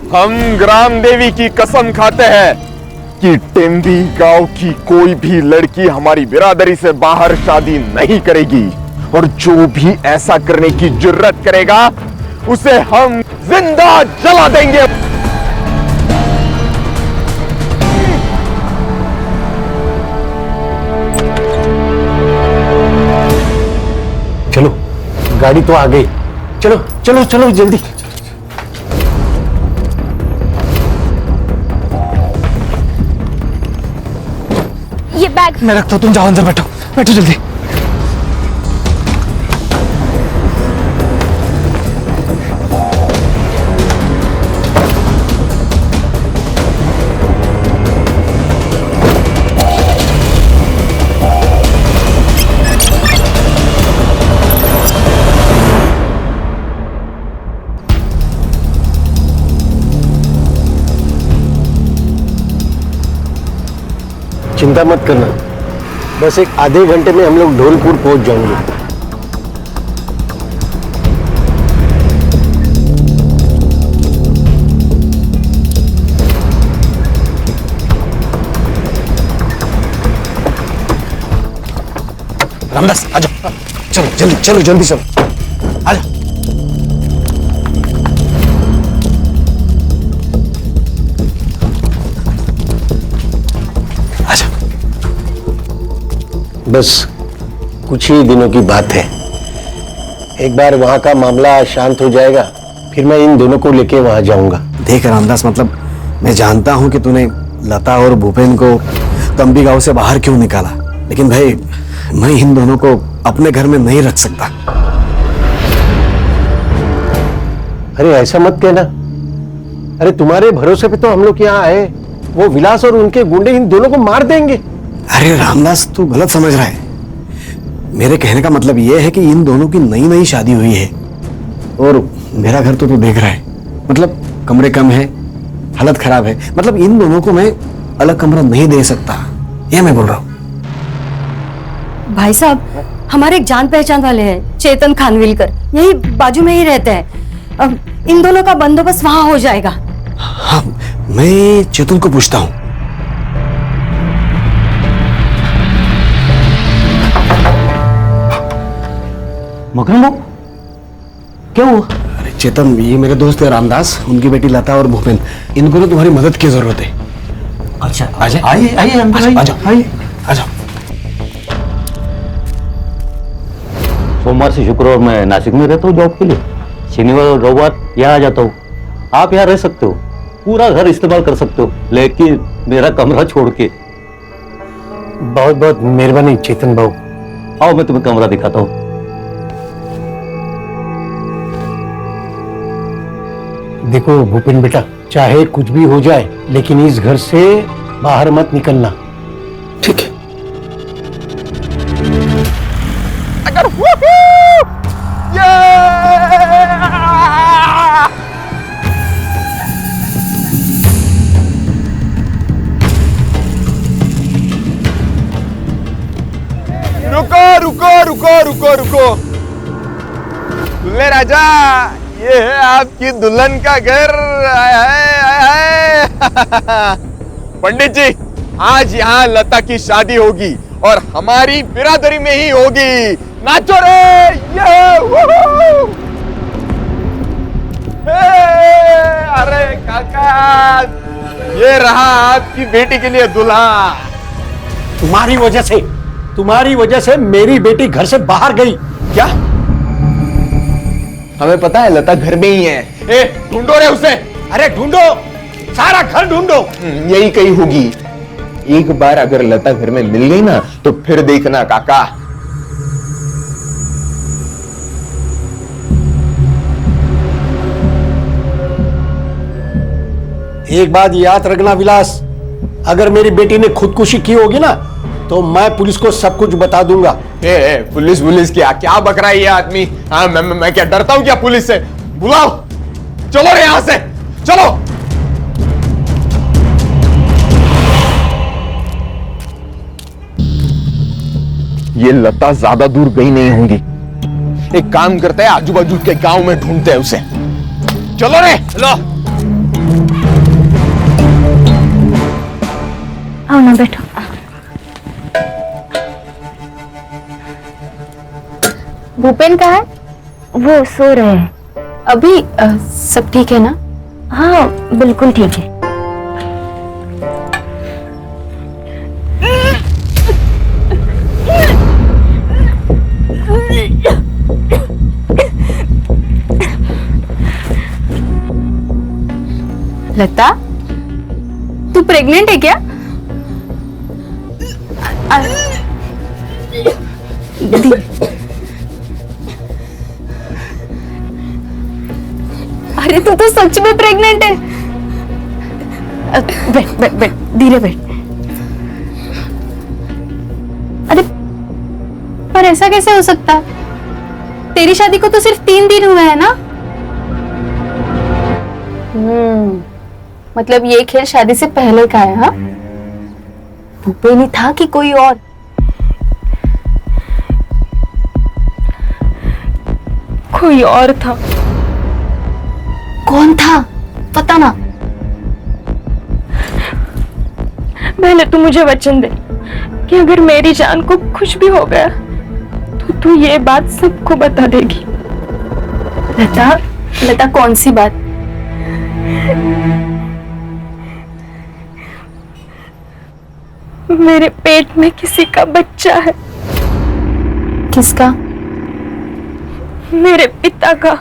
हम ग्राम देवी की कसम खाते हैं कि टेम्बी गांव की कोई भी लड़की हमारी बिरादरी से बाहर शादी नहीं करेगी, और जो भी ऐसा करने की जुर्रत करेगा उसे हम जिंदा जला देंगे। चलो, गाड़ी तो आ गई। चलो चलो चलो जल्दी। ये बैग मैं रखता हूँ, तुम जाओ अंदर बैठो, बैठो जल्दी। चिंता मत करना, बस एक आधे घंटे में हम लोग ढोलपुर पहुंच जाएंगे। रामदास आ जाओ, चलो जल्दी, चलो जल्दी चलो, आ जाओ। बस कुछ ही दिनों की बात है, एक बार वहां का मामला शांत हो जाएगा, फिर मैं इन दोनों को लेके वहां जाऊंगा। देख रामदास, मतलब मैं जानता हूं कि तूने लता और भूपेन को तंबी गांव से बाहर क्यों निकाला, लेकिन भाई मैं इन दोनों को अपने घर में नहीं रख सकता। अरे ऐसा मत कहना, अरे तुम्हारे भरोसे पे तो हम लोग यहाँ आए, वो विलास और उनके गुंडे इन दोनों को मार देंगे। अरे रामदास, तू गलत समझ रहा है। मेरे कहने का मतलब यह है कि इन दोनों की नई नई शादी हुई है, और मेरा घर तो तू देख रहा है, मतलब कमरे कम है, हालत खराब है, मतलब इन दोनों को मैं अलग कमरा नहीं दे सकता, यह मैं बोल रहा हूँ। भाई साहब, हमारे एक जान पहचान वाले हैं, चेतन खानविलकर, यही बाजू में ही रहते हैं। अब इन दोनों का बंदोबस्त वहां हो जाएगा। हाँ, मैं चेतन को पूछता हूँ। मकरम बाबू, क्या हुआ? अरे चेतन, ये मेरे दोस्त है रामदास, उनकी बेटी लता और भूपेन, इनको ना तुम्हारी मदद की जरूरत है। अच्छा, आइए आइए आइए अंदर आइए, आ जाओ, आइए। आ जाओ। सोमवार से शुक्रवार मैं नासिक में रहता हूँ जॉब के लिए, शनिवार और रविवार यहाँ आ जाता हूँ। आप यहाँ रह सकते हो, पूरा घर इस्तेमाल कर सकते हो, लेकिन मेरा कमरा छोड़ के। बहुत बहुत मेहरबानी चेतन बाबू। आओ मैं तुम्हें कमरा दिखाता हूँ। देखो भूपेन बेटा, चाहे कुछ भी हो जाए, लेकिन इस घर से बाहर मत निकलना। ठीक है। अगर रुको रुको रुको रुको रुको, दुल्हे राजा, ये है आपकी दुल्हन का घर। आए आए आए आए। पंडित जी, आज यहाँ लता की शादी होगी और हमारी बिरादरी में ही होगी। नाचो रे, ये अरे काका, ये रहा आपकी बेटी के लिए दूल्हा। तुम्हारी वजह से मेरी बेटी घर से बाहर गई। क्या? हमें पता है लता घर में ही है। ए, ढूंढो रे उसे। अरे ढूंढो, सारा घर ढूंढो। यही कहीं होगी। एक बार अगर लता घर में मिल गई ना, तो फिर देखना काका। एक बात याद रखना विलास, अगर मेरी बेटी ने खुदकुशी की होगी ना, तो मैं पुलिस को सब कुछ बता दूंगा। पुलिस क्या बक रहा है ये आदमी? हाँ, मैं क्या डरता हूं क्या पुलिस से? बुलाओ, चलो रे यहां से, चलो। ये लता ज्यादा दूर गई नहीं होंगी। एक काम करते हैं, आजू बाजू के गांव में ढूंढते हैं उसे। चलो रे, चलो। आओ ना बैठो। भूपेन कहाँ है? वो सो रहे हैं। अभी सब ठीक है ना? हाँ बिल्कुल ठीक है। लता, तू प्रेग्नेंट है क्या? अरे तू तो सच में प्रेग्नेंट है। बैठ बैठ बैठ, धीरे बैठ। अरे पर ऐसा कैसे हो सकता है? तेरी शादी को तो सिर्फ 3 दिन हुए हैं ना? मतलब ये खेल शादी से पहले का है? हाँ, भूपेन ही था कि कोई और? कोई और था। कौन था पता ना? पहले तू मुझे वचन दे कि अगर मेरी जान को कुछ भी हो गया तो तू ये बात सबको बता देगी। लता, लता कौन सी बात? मेरे पेट में किसी का बच्चा है। किसका? मेरे पिता का।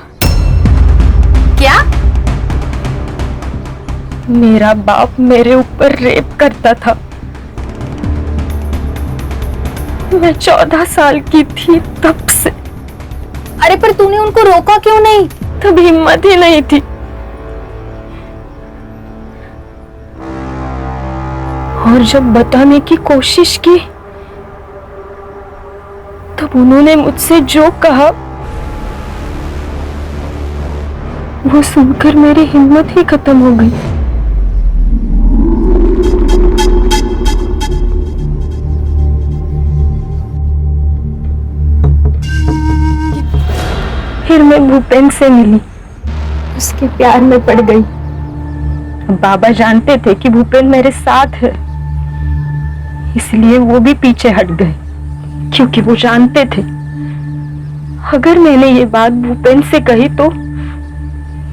क्या? मेरा बाप मेरे ऊपर रेप करता था। मैं 14 साल की थी तब से। अरे पर तूने उनको रोका क्यों नहीं? तब हिम्मत ही नहीं थी। और जब बताने की कोशिश की तब उन्होंने मुझसे जो कहा वो सुनकर मेरी हिम्मत ही खत्म हो गई। फिर मैं भूपेन से मिली, उसके प्यार में पड़ गई। बाबा जानते थे कि भूपेन मेरे साथ है, इसलिए वो भी पीछे हट गए, क्योंकि वो जानते थे अगर मैंने ये बात भूपेन से कही तो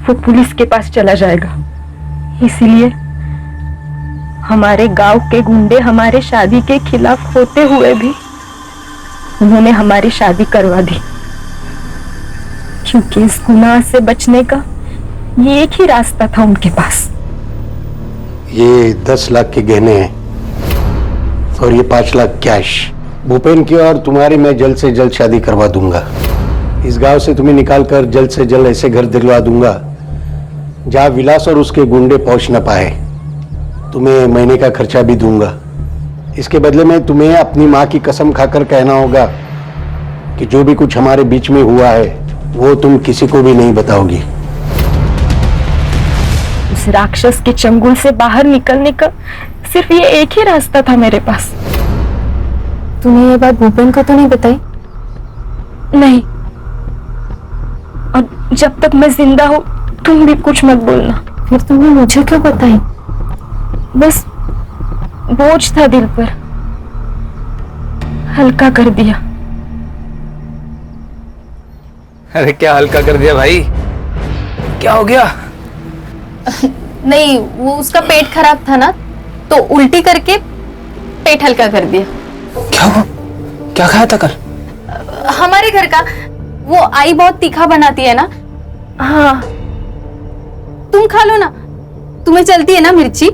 वो पुलिस के पास चला जाएगा। इसीलिए हमारे गांव के गुंडे हमारे शादी के खिलाफ होते हुए भी उन्होंने हमारी शादी करवा दी, क्योंकि इस गुनाह से बचने का ये एक ही रास्ता था उनके पास। ये 10 लाख के गहने हैं और ये 5 लाख कैश। भूपेन की और तुम्हारी मैं जल्द से जल्द शादी करवा दूंगा। इस गांव से तुम्हें निकाल कर जल्द से जल्द ऐसे घर दिलवा दूंगा जहां विलास और उसके गुंडे पहुंच न पाए। तुम्हें महीने का खर्चा भी दूंगा। इसके बदले में तुम्हें अपनी माँ की कसम खाकर कहना होगा कि जो भी कुछ हमारे बीच में हुआ है वो तुम किसी को भी नहीं बताओगी। उस राक्षस के चंगुल से बाहर निकलने का सिर्फ ये एक ही रास्ता था मेरे पास। तूने ये बात भूपेन को तो नहीं बताई? नहीं, और जब तक मैं जिंदा हूं तुम भी कुछ मत बोलना। फिर तुमने मुझे क्यों बताई? बस बोझ था दिल पर, हल्का कर दिया। अरे क्या हल्का कर दिया भाई? क्या हो गया? नहीं, वो उसका पेट खराब था ना, तो उल्टी करके पेट हल्का कर दिया। क्या हुआ? क्या खाया था कल? हमारे घर का वो आई बहुत तीखा बनाती है ना। हाँ, तुम खा लो ना, तुम्हें चलती है ना मिर्ची?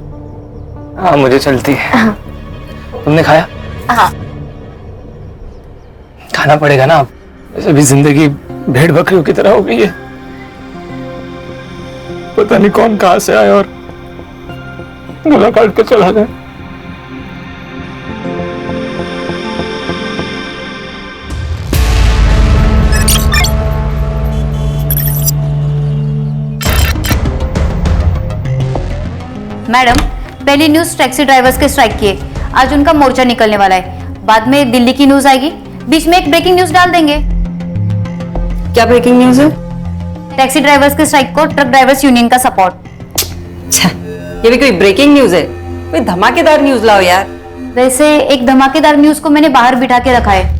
हाँ मुझे चलती है। तुमने खाया? हाँ। खाना पड़ेगा ना, वैसे भी जिंदगी भेड़ बकरियों की तरह हो गई है। पता नहीं कौन कहां से आया और गला काट के चला गया। मैडम, पहली न्यूज टैक्सी ड्राइवर्स के स्ट्राइक की है। आज उनका मोर्चा निकलने वाला है। बाद में दिल्ली की न्यूज आएगी, बीच में एक ब्रेकिंग न्यूज डाल देंगे। क्या ब्रेकिंग न्यूज है? टैक्सी ड्राइवर्स के स्ट्राइक को ट्रक ड्राइवर्स यूनियन का सपोर्ट। ये भी कोई ब्रेकिंग न्यूज है? कोई धमाकेदार न्यूज लाओ यार। वैसे एक धमाकेदार न्यूज को मैंने बाहर बिठा के रखा है।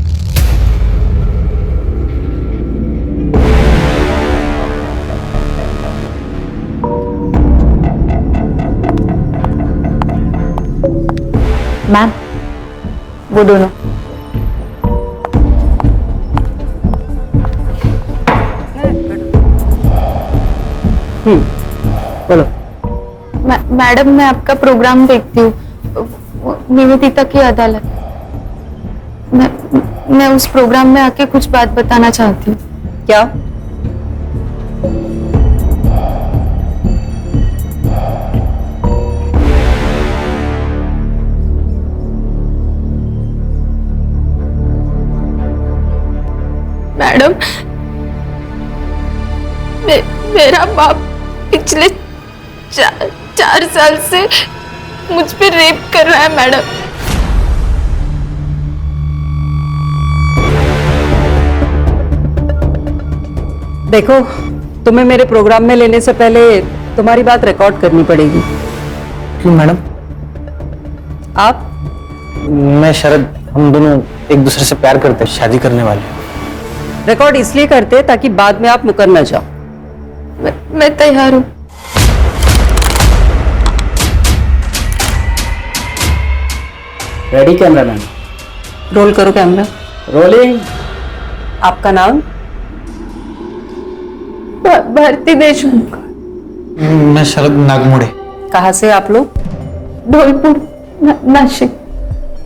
मैम, वो दोनों। बोलो। मैडम, मैं आपका प्रोग्राम देखती हूँ, निवेदिता की अदालत। मैं उस प्रोग्राम में आके कुछ बात बताना चाहती हूँ। क्या? मैडम, मेरा बाप पिछले 4 साल से मुझ पे रेप कर रहा है मैडम। देखो, तुम्हें मेरे प्रोग्राम में लेने से पहले तुम्हारी बात रिकॉर्ड करनी पड़ेगी। क्यों मैडम? आप? मैं शरद, हम दोनों एक दूसरे से प्यार करते हैं, शादी करने वाले। रिकॉर्ड इसलिए करते ताकि बाद में आप मुकर न जाओ। मैं तैयार हूँ। Ready cameraman? रोल करो कैमरा। रोलिंग। आपका नाम? भारती देशमुख। मैं शरद नागमोड़े। कहाँ से आप लोग? धौलपुर, नासिक।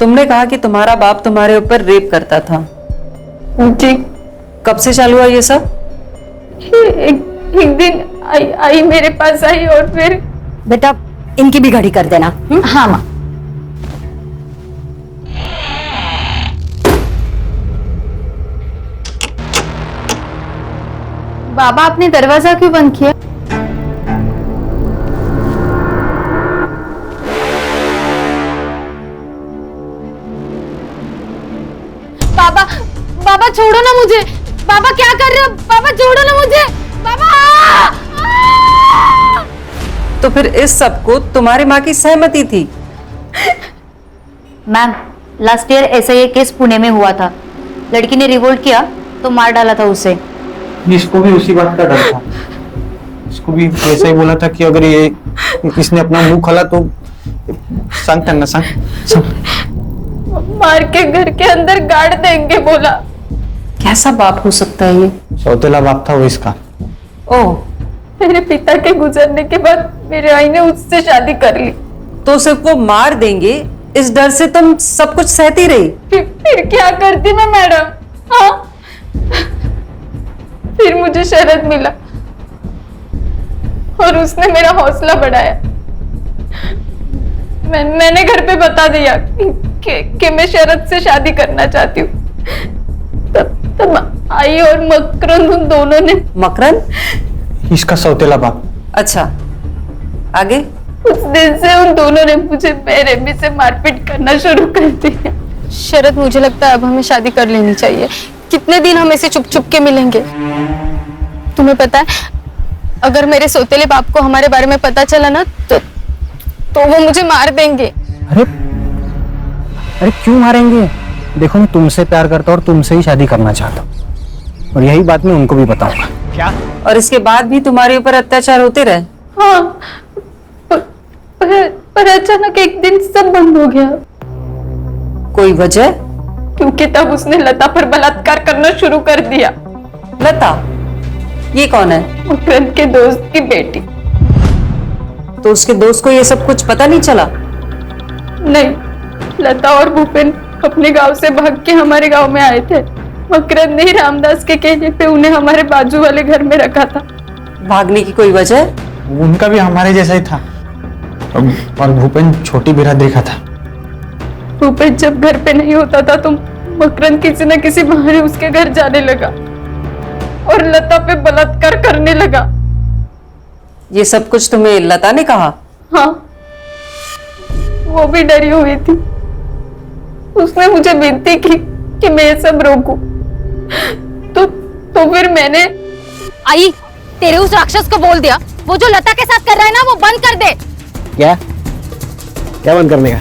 तुमने कहा कि तुम्हारा बाप तुम्हारे ऊपर रेप करता था। जी। कब से चालू हुआ ये सब? एक दिन आई मेरे पास आई और फिर। बेटा, इनकी भी घड़ी कर देना। हाँ माँ। बाबा, आपने दरवाजा क्यों बंद किया? बाबा, बाबा छोड़ो ना मुझे। बाबा क्या कर रहे हो? बाबा छोड़ो ना मुझे। बाबा! तो फिर इस सब को तुम्हारी माँ की सहमति थी? मैम, लास्ट ईयर ऐसा ही केस पुणे में हुआ था। लड़की ने रिवोल्ट किया तो मार डाला था उसे। इसको भी उसी बात का डर था। इसको भी ऐसा ही बोला था कि अगर ये इसने अपना मुंह खोला तो सांग ना सांग मार के घर के अंदर गाड़ देंगे बोला। कैसा बाप हो सकता है ये? सौतेला बाप था वो इसका। ओह, मेरे पिता के गुजरने के बाद मेरे आई ने उससे शादी कर ली। तो सिर्फ वो मार देंगे इस डर से तुम सब कुछ सहती रही? फिर क्या करती मैं मैडम? हाँ, फिर मुझे शरद मिला और उसने मेरा हौसला बढ़ाया। मैंने घर पे बता दिया कि मैं शरद से शादी करना चाहती हूँ। तब आई और मकरंद उन दोनों ने। मकरंद? इसका सौतेला बाप। अच्छा, आगे? उस दिन से उन दोनों ने मुझे बेरहमी से मारपीट करना शुरू कर दिया। शरद, मुझे लगता है अब हमें शादी कर लेनी चाहिए। कितने दिन हम ऐसे चुप चुप के मिलेंगे? तुम्हें पता है, अगर मेरे सौतेले बाप को हमारे बारे में पता चला ना तो वो मुझे मार देंगे। अरे क्यों मारेंगे? देखो, मैं तुमसे प्यार करता हूँ और तुमसे ही शादी करना चाहता हूँ, और यही बात मैं उनको भी बताऊंगा। क्या? और इसके बाद भी तुम्हारे ऊपर अत्याचार होते रहे? हाँ, पर अचानक एक दिन सब बंद हो गया। कोई वजह? क्योंकि तब उसने लता पर बलात्कार करना शुरू कर दिया। लता? ये कौन है? मकरंद के दोस्त की बेटी। तो उसके दोस्त को ये सब कुछ पता नहीं चला? नहीं, लता और भूपेन अपने गांव से भाग के हमारे गांव में आए थे। मकरंद ने रामदास के कहने पे उन्हें हमारे बाजू वाले घर में रखा था। भागने की कोई वजह? उनका भी हमारे जैसा ही था, और भूपेन छोटी बिरादरी का था। भूपेन जब घर पे नहीं होता था तो मकरंद किसी न किसी बहाने उसके घर जाने लगा और लता पे बलात्कार करने लगा। ये सब कुछ तुम्हें लता ने कहा? हाँ, वो भी डरी हुई थी। उसने मुझे विनती की कि मैं ये सब रोकूं। तो फिर मैंने। आई, तेरे उस राक्षस को बोल दिया वो जो लता के साथ कर रहा है ना वो बंद कर दे। क्या? क्या बंद करने का?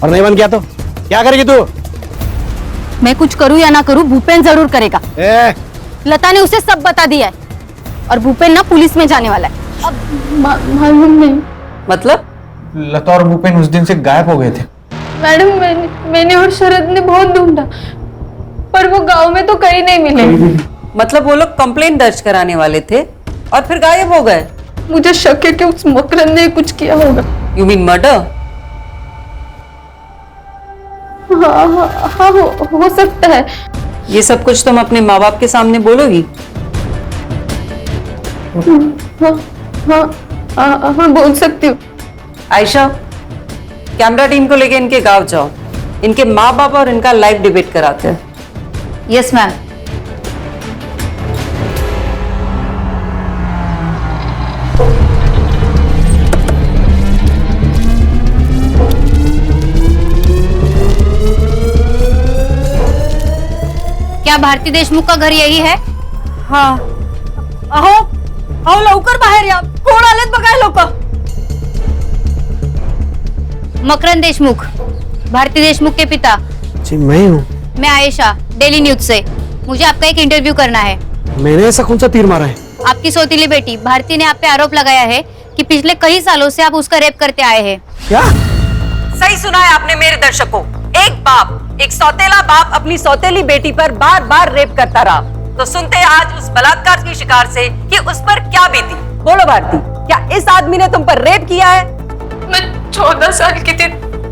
और नहीं बंद किया तो क्या करेगी तू? मैं कुछ करूं या ना करूं, भूपेन जरूर करेगा। ए, लता ने उसे सब बता दिया है और भूपेन ना पुलिस में जाने वाला है। मालूम नहीं मतलब? लता और भूपेन उस दिन से गायब हो गए थे। मैडम, मैंने और शरद ने बहुत ढूंढा पर वो गांव में तो कहीं नहीं मिले। मतलब वो लोग कंप्लेंट दर्ज कराने वाले थे और फिर गायब हो गए? मुझे शक है कि उस मकरंद ने कुछ किया होगा। You mean murder? हाँ, हो सकता है। ये सब कुछ तुम अपने माँ बाप के सामने बोलोगी? हाँ, बोल सकती हूँ। आयशा, कैमरा टीम को लेके इनके गांव जाओ, इनके माँ बाप और इनका लाइव डिबेट कराते हैं। Yes ma'am. क्या भारती देशमुख का घर यही है? हाँ, अहो अहो लवकर बाहेर या, कोण आलेत बघाय लोक। मकरंद देशमुख, भारती देशमुख के पिता। जी मैं हूँ। मैं आयशा, डेली न्यूज से। मुझे आपका एक इंटरव्यू करना है। मैंने ऐसा कौन सा तीर मारा है? आपकी सौतीली बेटी भारती ने आप पे आरोप लगाया है कि पिछले कई सालों से आप उसका रेप करते आए हैं। क्या? सही सुना है आपने मेरे दर्शकों। एक बाप, एक सौतेला बाप अपनी सौतेली बेटी पर बार बार रेप करता रहा। तो सुनते हैं आज उस बलात्कार की शिकार से कि उस पर क्या बीती। बोलो भारती, क्या इस आदमी ने तुम पर रेप किया है? मैं 14 साल की थी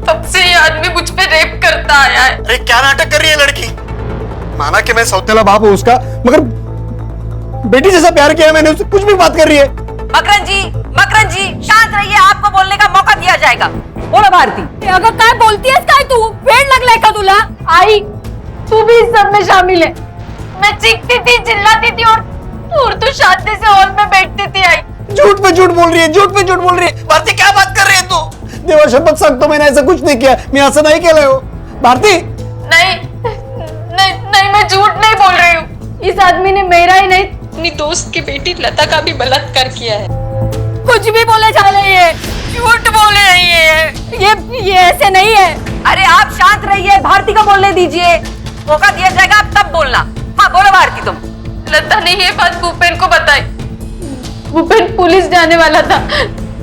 तब से ये आदमी मुझ पे रेप करता आया है। अरे क्या नाटक कर रही है लड़की? माना कि मैं सौतेला बाप हूँ उसका, मगर बेटी जैसा प्यार किया है मैंने उससे, कुछ भी बात कर रही है। मकरंद जी शांत रहिए, आपको बोलने का मौका दिया जाएगा। बोलो भारती। अगं काय बोलतीयस काय तू? वेड लागलाय का तुला? आई, तू भी इस सब में शामिल है। मैं चीखती थी, चिल्लाती थी और तू शांति से हॉल में बैठती थी। आई, झूठ पे झूठ बोल रही है, झूठ पे झूठ बोल रही है। भारती क्या बात कर रही है तू? देवा शपथ सांगतो मैंने ऐसा कुछ नहीं किया, मी असं नाही केलंय हो। भारती नहीं, मैं झूठ नहीं बोल रही हूँ। इस आदमी ने मेरा ही नहीं, अपनी दोस्त की बेटी लता का भी बलात्कार किया है। कुछ भी बोले जा रही है, झूठ बोल रही है। ये ऐसे नहीं है। अरे आप शांत रहिए, भारती को बोलने दीजिए, मौका दिया जाएगा आप तब बोलना। हाँ बोलो भारती तुम। लता ने ये बात भूपेन को बताई। भूपेन पुलिस जाने वाला था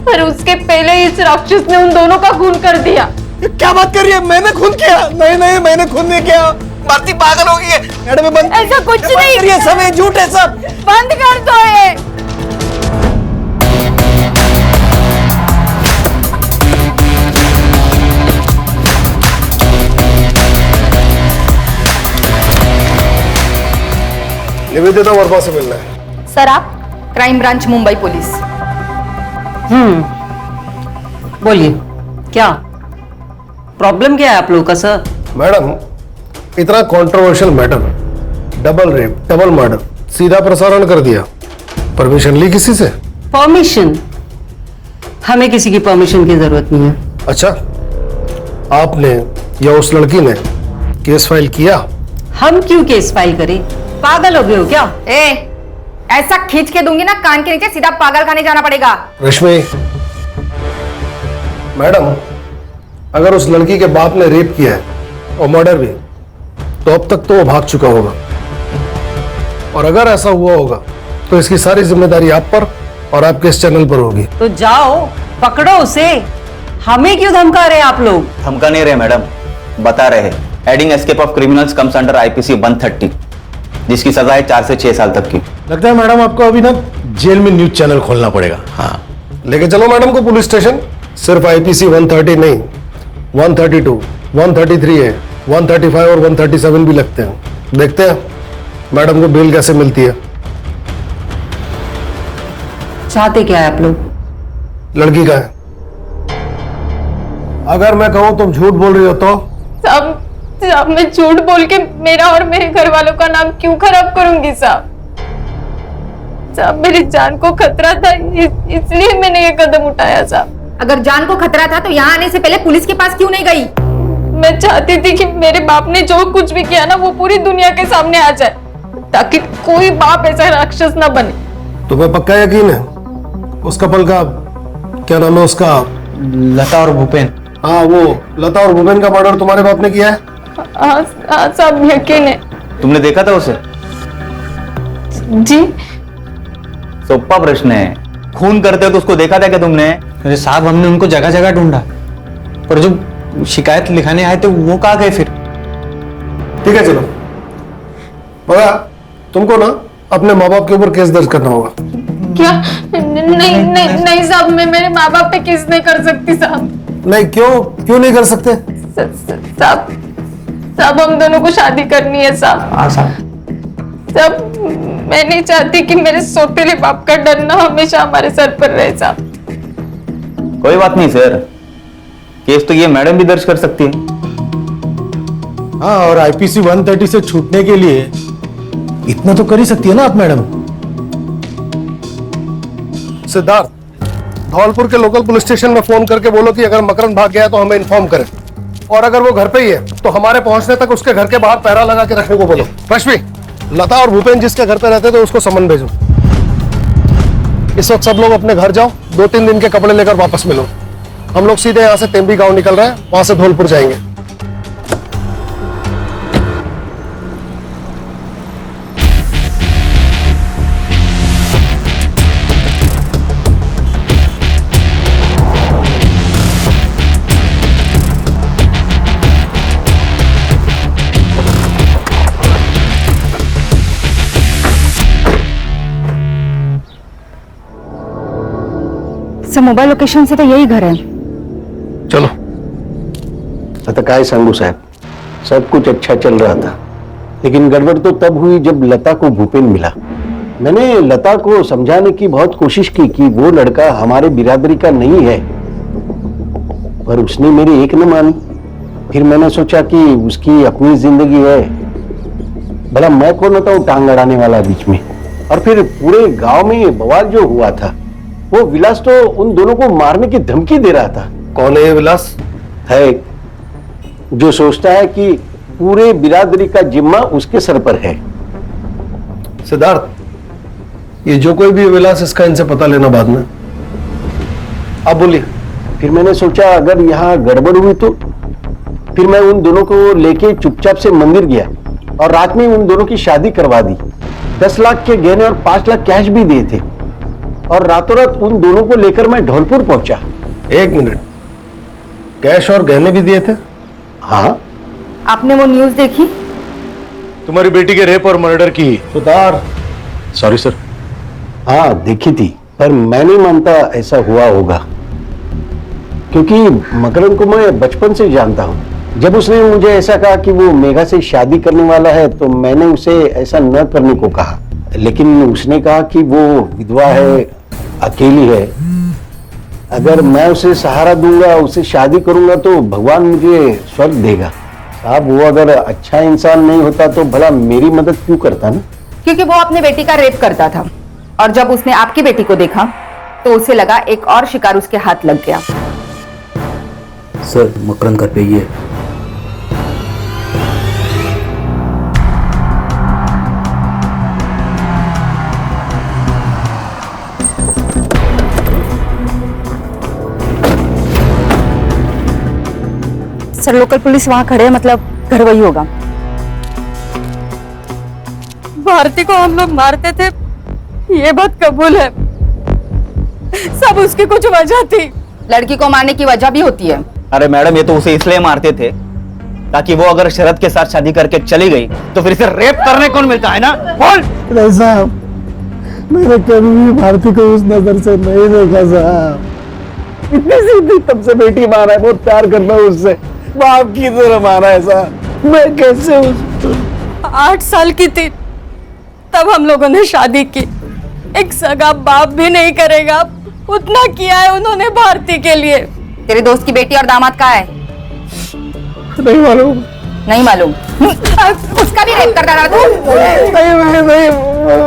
पर उसके पहले इस राक्षस ने उन दोनों का खून कर दिया। क्या बात कर रही है? मैंने खून किया? नहीं, मैंने खून नहीं किया। भारती पागल हो गई है। मैडम बंद, ऐसा कुछ नहीं। करिए, सब ये झूठ है सब। बंद कर दो ये। निवेदिता वर्मा से मिलना है। सर आप क्राइम ब्रांच मुंबई पुलिस। बोलिए, क्या प्रॉब्लम क्या है आप लोगों का सर? मैडम, इतना controversial matter, double rape, double murder, सीधा प्रसारण कर दिया। परमिशन ली किसी से? परमिशन? हमें किसी की परमिशन की जरूरत नहीं है। अच्छा, आपने या उस लड़की ने केस फाइल किया? हम क्यों केस फाइल करें? पागल हो गए हो क्या? ऐसा खींच के दूंगी ना कान के नीचे, सीधा पागल खाने जाना पड़ेगा। रश्मि मैडम, अगर उस लड़की के बाप ने रेप किया है और मर्डर भी, तो अब तक तो वो भाग चुका होगा। और अगर ऐसा हुआ होगा तो इसकी सारी जिम्मेदारी आप पर और आपके इस चैनल पर होगी। तो जाओ पकड़ो उसे। हमें क्यों धमका रहे हैं आप लोग? धमका नहीं रहे मैडम, बता रहे हैं। Adding escape of criminals comes under IPC 130, जिसकी सजा है 4 से 6 साल तक की। लगता है मैडम आपको अभी ना जेल में न्यूज चैनल खोलना पड़ेगा। हाँ, लेके चलो मैडम को पुलिस स्टेशन। सिर्फ आईपीसी 130 नहीं, 132, 133 है, 135 और 137 भी लगते हैं। देखते हैं मैडम को बेल कैसे मिलती है। चाहते क्या है आप लोग? लड़की का है। अगर मैं कहूं तुम झूठ बोल रही हो तो? साहब मैं झूठ बोल के मेरा और मेरे घर वालों का नाम क्यों खराब करूंगी साहब? मेरी जान को खतरा था, इसलिए मैंने ये कदम उठाया साहब। अगर जान को खतरा था तो यहाँ आने से पहले पुलिस के पास क्यों नहीं गई? मैं चाहती थी कि मेरे बाप ने जो कुछ भी किया ना वो पूरी दुनिया के सामने आ जाए, ताकि कोई बाप ऐसा राक्षस ना बने। तुम्हें पक्का यकीन है उस कपल का, क्या नाम है उसका? लता और भूपेन। हाँ, वो लता और भूपेन का मर्डर तुम्हारे बाप ने किया है? हाँ साहब, यकीन है। तुमने देखा था उसे? जी सोप्पा प्रश्न है, खून करते हो तो उसको देखा था क्या तुमने? अरे साहब, हमने उनको जगह जगह ढूंढा, पर जो शिकायत लिखाने आए थे वो कहाँ गए फिर? ठीक है, चलो मगर तुमको ना अपने माँ बाप के ऊपर केस दर्ज करना होगा। क्या? नहीं साहब, मैं मेरे माँ बाप पे केस नहीं कर सकती साहब। नहीं, क्यों नहीं कर सकते? साहब हम दोनों को शादी करनी है साहब। हाँ साहब। साहब मैं नहीं चाहती कि मेरे सौतेले बाप का डर ना हमेशा हमारे सर पर रहे साहब। कोई बात नहीं सर, केस तो ये मैडम भी दर्ज कर सकती है। हाँ, और आईपीसी 130 से छूटने के लिए इतना तो कर ही सकती है ना आप मैडम। सिद्धार्थ, धौलपुर के लोकल पुलिस स्टेशन में फोन करके बोलो कि अगर मकरंद भाग गया तो हमें इन्फॉर्म करें, और अगर वो घर पे ही है तो हमारे पहुंचने तक उसके घर के बाहर पहरा लगा के रखने को बोलो। रश्मि, लता और भूपेन जिसके घर पे रहते थे उसको समन भेजो। इस वक्त सब लोग अपने घर जाओ, 2-3 दिन के कपड़े लेकर वापस मिलो। हम लोग सीधे यहाँ से तेम्बी गांव निकल रहे हैं, वहां से धौलपुर जाएंगे। सर मोबाइल लोकेशन से तो यही घर है। चलो। आता काय सांगू साहब, सब कुछ अच्छा चल रहा था, लेकिन गड़बड़ तो तब हुई जब लता को भूपेन मिला। मैंने लता को समझाने की बहुत कोशिश की कि वो लड़का हमारे बिरादरी का नहीं है, पर उसने मेरी एक न मानी। फिर मैंने सोचा कि उसकी अपनी जिंदगी है, भला मैं कौन होता हूँ टांग अड़ाने वाला बीच में। और फिर पूरे गांव में बवाल जो हुआ था, वो विलास तो उन दोनों को मारने की धमकी दे रहा था। कौन है ये विलास? है जो सोचता है कि पूरे बिरादरी का जिम्मा उसके सर पर है। सिद्धार्थ, ये जो कोई भी विलास, इसका इनसे पता लेना बाद में। आप बोलिए। फिर मैंने सोचा अगर यहाँ गड़बड़ हुई तो फिर मैं उन दोनों को लेके चुपचाप से मंदिर गया और रात में उन दोनों की शादी करवा दी। 10 लाख के गहने और 5 लाख कैश भी दिए थे, और रातों रात उन दोनों को लेकर मैं धौलपुर पहुंचा। 1 मिनट, कैश और गहने भी दिए थे? हाँ। आपने वो न्यूज देखी? तुम्हारी बेटी के रेप और मर्डर की। सुधार। Sorry sir. हाँ देखी थी, पर मैं नहीं मानता ऐसा हुआ होगा, क्योंकि मकरंद को मैं बचपन से जानता हूँ। जब उसने मुझे ऐसा कहा कि वो मेघा से शादी करने वाला है तो मैंने उसे ऐसा न करने को कहा, लेकिन उसने कहा कि वो विधवा है, अकेली है, अगर मैं उसे सहारा दूंगा, उसे शादी करूंगा तो भगवान मुझे स्वर्ग देगा। साहब वो अगर अच्छा इंसान नहीं होता तो भला मेरी मदद क्यों करता ना? क्योंकि वो अपने बेटी का रेप करता था, और जब उसने आपकी बेटी को देखा तो उसे लगा एक और शिकार उसके हाथ लग गया। सर मकरंद घर पे ही है। सर लोकल पुलिस वहां खड़े है, मतलब घर वही होगा। भारती को हम लोग मारते थे, ये बात कबूल है। सब उसकी कुछ वजह थी। लड़की को मारने की वजह भी होती है। अरे मैडम, ये तो उसे इसलिए मारते थे ताकि वो अगर शरद के साथ शादी करके चली गई तो फिर इसे रेप करने कौन मिलता है ना? बोल। नहीं साहब, मैंने कभी भी भारती को उस नजर से नहीं देखा साहब। इतनी सीधी तब से बेटी मारा है, बहुत प्यार करता हूँ उससे, बाप की तरह मारा है साहब। मैं कैसे 8 साल की थी तब हम लोगों ने शादी की। एक सगा बाप भी नहीं करेगा उतना किया है उन्होंने भारती के लिए। तेरे दोस्त की बेटी और दामाद कहाँ है? नहीं मालूम। नहीं मालूम? उसका भी रेप कर डाला तू? नहीं,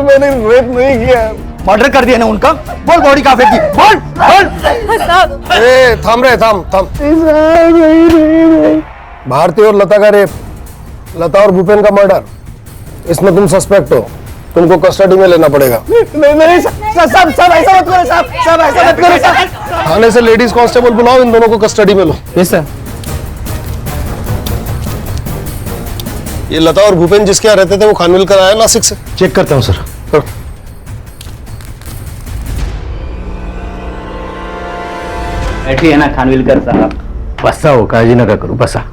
मैंने रेप नहीं किया। मर्डर कर दिया ना उनका? बोल, बॉडी कहाँ फेंकी? बोल। ए, थाम रे, थाम। भारती और लता का रेप, लता और भूपेन का मर्डर, इसमें तुम सस्पेक्ट हो। तुमको कस्टडी में लेना पड़ेगा। नहीं नहीं साहब ऐसा मत करो साहब ऐसा मत करो साहब। थाने से लेडीज कांस्टेबल बुलाओ, इन दोनों को कस्टडी में लो। Yes sir. ये लता और भूपेन जिसके यहाँ रहते थे वो खानविलकर आया नासिक से? चेक करता हूँ सर। बैठिए ना खानविलकर साहब। बसा हो, काळजी नका करू, बसा।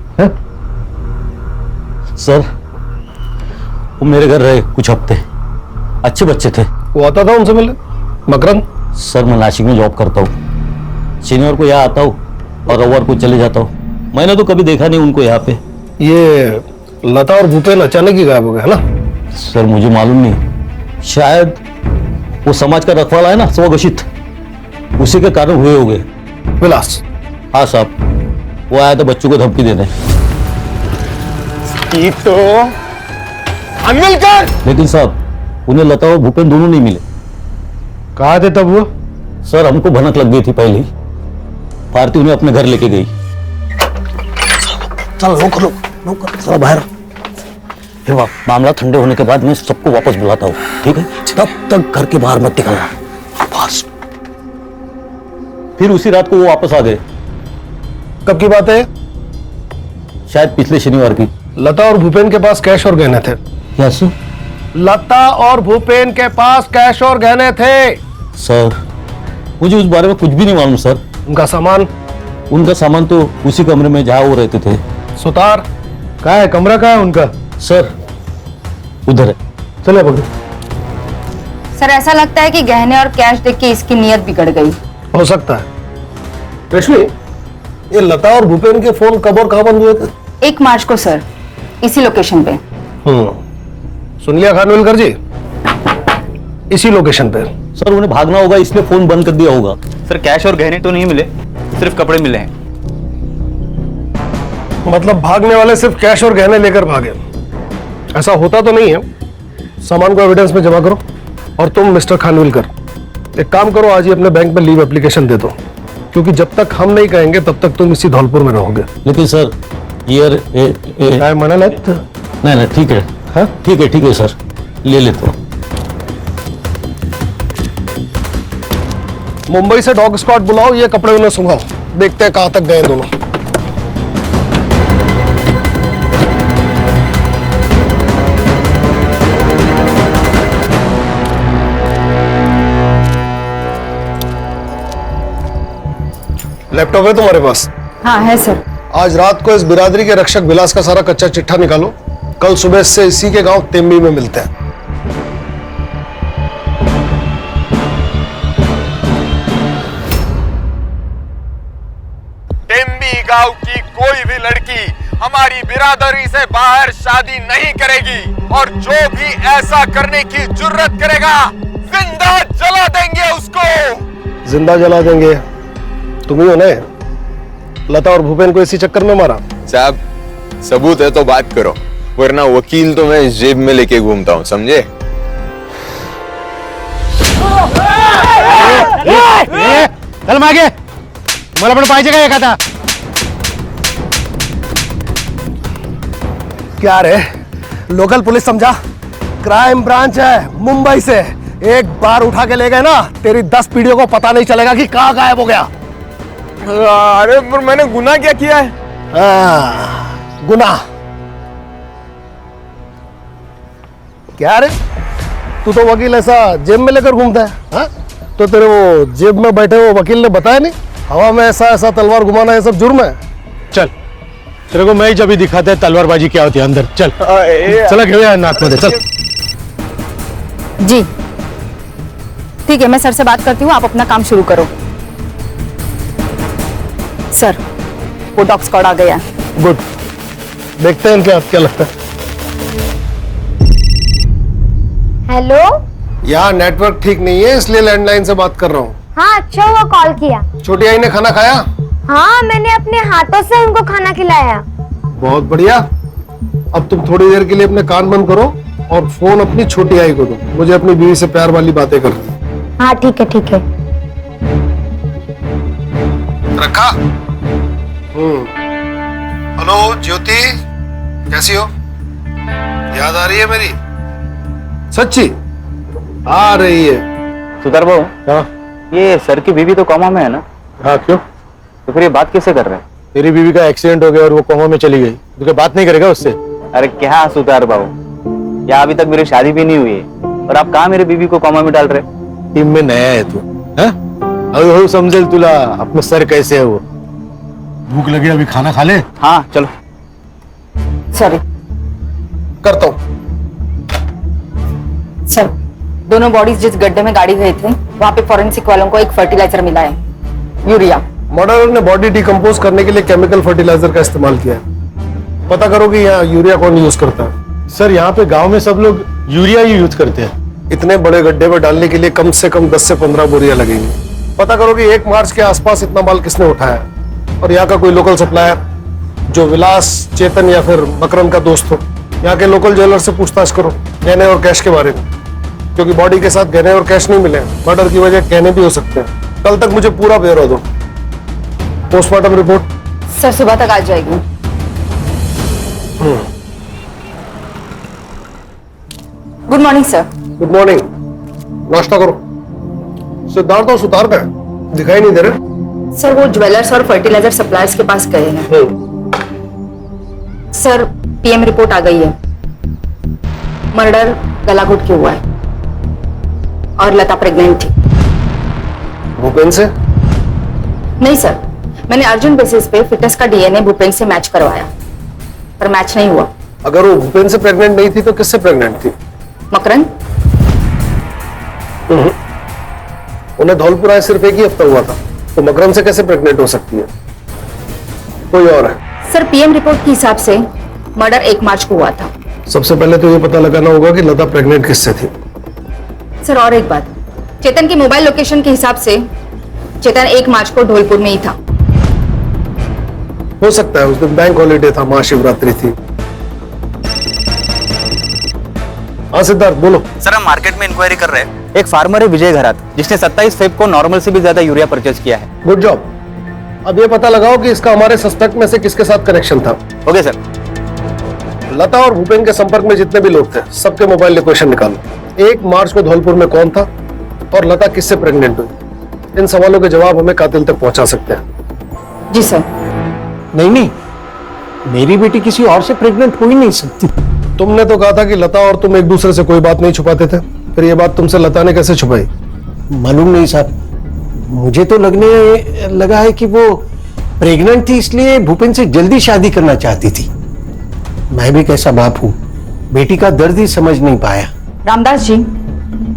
सर वो मेरे घर रहे कुछ हफ्ते, अच्छे बच्चे थे। वो आता था उनसे मिलने? मकरंद? सर मैं नासिक में जॉब करता हूँ, शनिवार को यहाँ आता हूँ और रविवार को चले जाता हूँ। मैंने तो कभी देखा नहीं उनको यहाँ पे। ये लता और भूपेन अचानक ही गायब हो गए है ना? सर मुझे मालूम नहीं, शायद वो समाज का रखवाला है ना स्वघोषित, उसी के कारण हुए होंगे। विलास? हाँ साहब, वो आया था बच्चों को धमकी देने। तो खानविलकर! लेकिन साहब उन्हें लता और भूपेन दोनों नहीं मिले। कहा थे तब वो? सर हमको भनक लग गई थी पहले ही, भारती उन्हें अपने घर लेके गई। चलो लो चलो बाहर। फिर मामला ठंडे होने के बाद मैं सबको वापस बुलाता हूँ, ठीक है? तब तक घर के बाहर मत निकलना। बस। फिर उसी रात को वो वापस आ गए, कब की बात है? शायद पिछले शनिवार की। लता और भूपेन के पास कैश और गहने थे। क्या सर? लता और भूपेन के पास कैश और गहने थे। सर मुझे उस बारे में कुछ भी नहीं मालूम सर। उनका सामान? उनका सामान तो उसी कमरे में जहाँ वो रहते थे। सुतार? कहाँ है कमरा, कहाँ है उनका? सर उधर है। चले पकड़ो। सर ऐसा लगता है कि गहने और कैश देख के इसकी नीयत बिगड़ गई। हो सकता है। रश्मि, ये लता और भूपेन के फोन कब और कहाँ बंद हुए थे? 1 मार्च को सर, इसी लोकेशन पे। सुन लिया खानविलकर जी? इसी लोकेशन पे। सर उन्हें भागना होगा इसलिए फोन बंद कर दिया होगा। सर कैश और गहने तो नहीं मिले, सिर्फ कपड़े मिले हैं। मतलब भागने वाले सिर्फ कैश और गहने लेकर भागे? ऐसा होता तो नहीं है। सामान को एविडेंस में जमा करो। और तुम मिस्टर खानविलकर एक काम करो, आज ही अपने बैंक में लीव एप्लीकेशन दे दो, क्योंकि जब तक हम नहीं कहेंगे तब तक तुम इसी धौलपुर में रहोगे। लेकिन सर काय म्हणाल? नहीं ठीक है। हाँ ठीक है सर, ले लेता हूँ। मुंबई से डॉग स्क्वाड बुलाओ, ये कपड़े उन्हें सुंघाओ, देखते हैं कहां तक गए दोनों। लैपटॉप है तुम्हारे पास? हाँ है सर। आज रात को इस बिरादरी के रक्षक विलास का सारा कच्चा चिट्ठा निकालो, कल सुबह से इसी के गांव तेम्बी में मिलते हैं। टेम्बी गांव की कोई भी लड़की हमारी बिरादरी से बाहर शादी नहीं करेगी, और जो भी ऐसा करने की जुर्रत करेगा जिंदा जला देंगे उसको। जिंदा जला देंगे? तुम ही हो ना लता और भूपेन को इसी चक्कर में मारा? साहब सबूत है तो बात करो, वरना वकील तो मैं जेब में लेके घूमता हूँ, समझे? चल मागे, मला पण पाहिजे का एखादा? क्या रे, लोकल पुलिस समझा? क्राइम ब्रांच है मुंबई से। एक बार उठा के ले गए ना, तेरी 10 पीढ़ियों को पता नहीं चलेगा कि कहाँ गायब हो गया। अरे पर मैंने गुनाह क्या किया है? गुनाह? क्या रे, तू तो वकील ऐसा जेब में लेकर घूमता है? हाँ? तो तेरे वो जेब में बैठे वो वकील ने बताया नहीं हवा में ऐसा ऐसा तलवार घुमाना ये सब जुर्म है? चल तेरे को मैं जब दिखाते हैं तलवारबाजी क्या होती है अंदर। चल चला घेऊया नाक मध्ये, चल। जी ठीक है, मैं सर से बात करती हूँ, आप अपना काम शुरू करो। सर वो डॉग स्क्वाड आ गया। गुड, देखते हैं इनके हाथ क्या लगता है। हेलो। यहाँ नेटवर्क ठीक नहीं है इसलिए लैंडलाइन से बात कर रहा हूँ। हाँ अच्छा हुआ कॉल किया। छोटी आई ने खाना खाया? हाँ मैंने अपने हाथों से उनको खाना खिलाया। बहुत बढ़िया। अब तुम थोड़ी देर के लिए अपने कान बंद करो और फोन अपनी छोटी आई को दो, मुझे अपनी बीवी से प्यार वाली बातें करनी। हाँ ठीक है ठीक है। रखा? हेलो ज्योति, कैसी हो? याद आ रही है मेरी? सच्ची? आ रही है। सुधार बाबू, हाँ ये सर की बीवी तो कोमा में है ना? हाँ, क्यों? तो फिर ये बात कैसे कर रहे हैं? तेरी बीवी का एक्सीडेंट हो गया और वो कोमा में चली गई, तो क्या बात नहीं करेगा उससे? अरे क्या सुधार बाबू, या अभी तक मेरी शादी भी नहीं हुई है और आप कहाँ मेरी बीवी को कोमा में डाल रहे? टीम में नया है तू, हैं? हळूहळू समझेल तुला अपना सर कैसे है वो। भूख लगी, अभी खाना खा ले। हाँ चलो। सॉरी करता हूँ। सर, दोनों बॉडीज जिस गड्ढे में गाड़ी गए थे वहां पे फॉरेंसिक वालों को एक फर्टिलाइजर मिला है, यूरिया। मर्डरर ने बॉडी डिकम्पोज करने के लिए केमिकल फर्टिलाइजर का इस्तेमाल किया है। पता करो कि यहाँ यूरिया कौन यूज करता है। सर, यहाँ पे गांव में सब लोग यूरिया ही यूज करते हैं। इतने बड़े गड्ढे में डालने के लिए कम से कम 10 से 15 बोरियां लगेंगी। पता करो कि 1 मार्च के आसपास इतना माल किसने उठाया, और यहाँ का कोई लोकल सप्लायर जो विलास, चेतन या फिर मकरंद का दोस्त हो। यहाँ के लोकल ज्वेलर से पूछताछ करो गहने और कैश के बारे में, क्योंकि बॉडी के साथ गहने और कैश नहीं मिले। मर्डर की वजह गहने भी हो सकते हैं। कल तक मुझे पूरा ब्यौरा दो। पोस्टमार्टम रिपोर्ट सर सुबह तक आ जाएगी। Good morning sir. Good morning. नाश्ता करो। सिद्धार्थ और सुतार का दिखाई नहीं दे रहे। सर वो ज्वेलर्स और फर्टिलाइजर सप्लायर्स के पास गए हैं। सर पीएम रिपोर्ट आ गई है। मर्डर गला घोट के हुआ है और लता प्रेग्नेंट थी। भूपेन से? नहीं सर, मैंने अर्जेंट बेसिस पे फिटनेस का डीएनए भूपेन से मैच करवाया, पर मैच नहीं हुआ। अगर वो भूपेन से प्रेग्नेंट नहीं थी तो किससे प्रेग्नेंट थी? मकरंद। उन्हें धौलपुर आए सिर्फ 1 ही हफ्ता हुआ था, तो मकरंद से कैसे प्रेग्नेंट हो सकती है? कोई और है? सर पीएम रिपोर्ट के हिसाब से मर्डर 1 मार्च को हुआ था। सबसे पहले तो ये पता लगाना होगा कि लता प्रेग्नेंट किससे थी। सर और एक बात, चेतन की मोबाइल लोकेशन के हिसाब से चेतन 1 मार्च को धौलपुर में ही था। हो सकता है उस दिन बैंक हॉलीडे था, महाशिवरात्रि थी। हाँ सिद्धार्थ बोलो। सर हम मार्केट में इंक्वायरी कर रहे हैं। एक फार्मर है विजय घरात, जिसने 27 फेब को नॉर्मल से भी ज्यादा यूरिया परचेज किया है। Good job. अब ये पता लगाओ कि इसका हमारे सस्पेक्ट में से किसके साथ कनेक्शन था। Okay sir. लता और भूपेन के संपर्क में जितने भी लोग थे, सबके मोबाइल लोकेशन निकालो। 1 मार्च को धौलपुर में कौन था और लता किससे प्रेग्नेंट हुई? इन सवालों के जवाब हमें कातिल तक पहुंचा सकते हैं। जी सर। नहीं, मेरी बेटी किसी और से प्रेग्नेंट हो ही नहीं सकती। तुमने तो कहा था कि लता और तुम एक दूसरे से कोई बात नहीं छुपाते थे, फिर ये बात तुमसे लता ने कैसे छुपाई? मालूम नहीं साहब, मुझे तो लगने लगा है कि वो प्रेग्नेंट थी, इसलिए भूपेन से जल्दी शादी करना चाहती थी। मैं भी कैसा बाप हूँ, बेटी का दर्द ही समझ नहीं पाया। रामदास जी,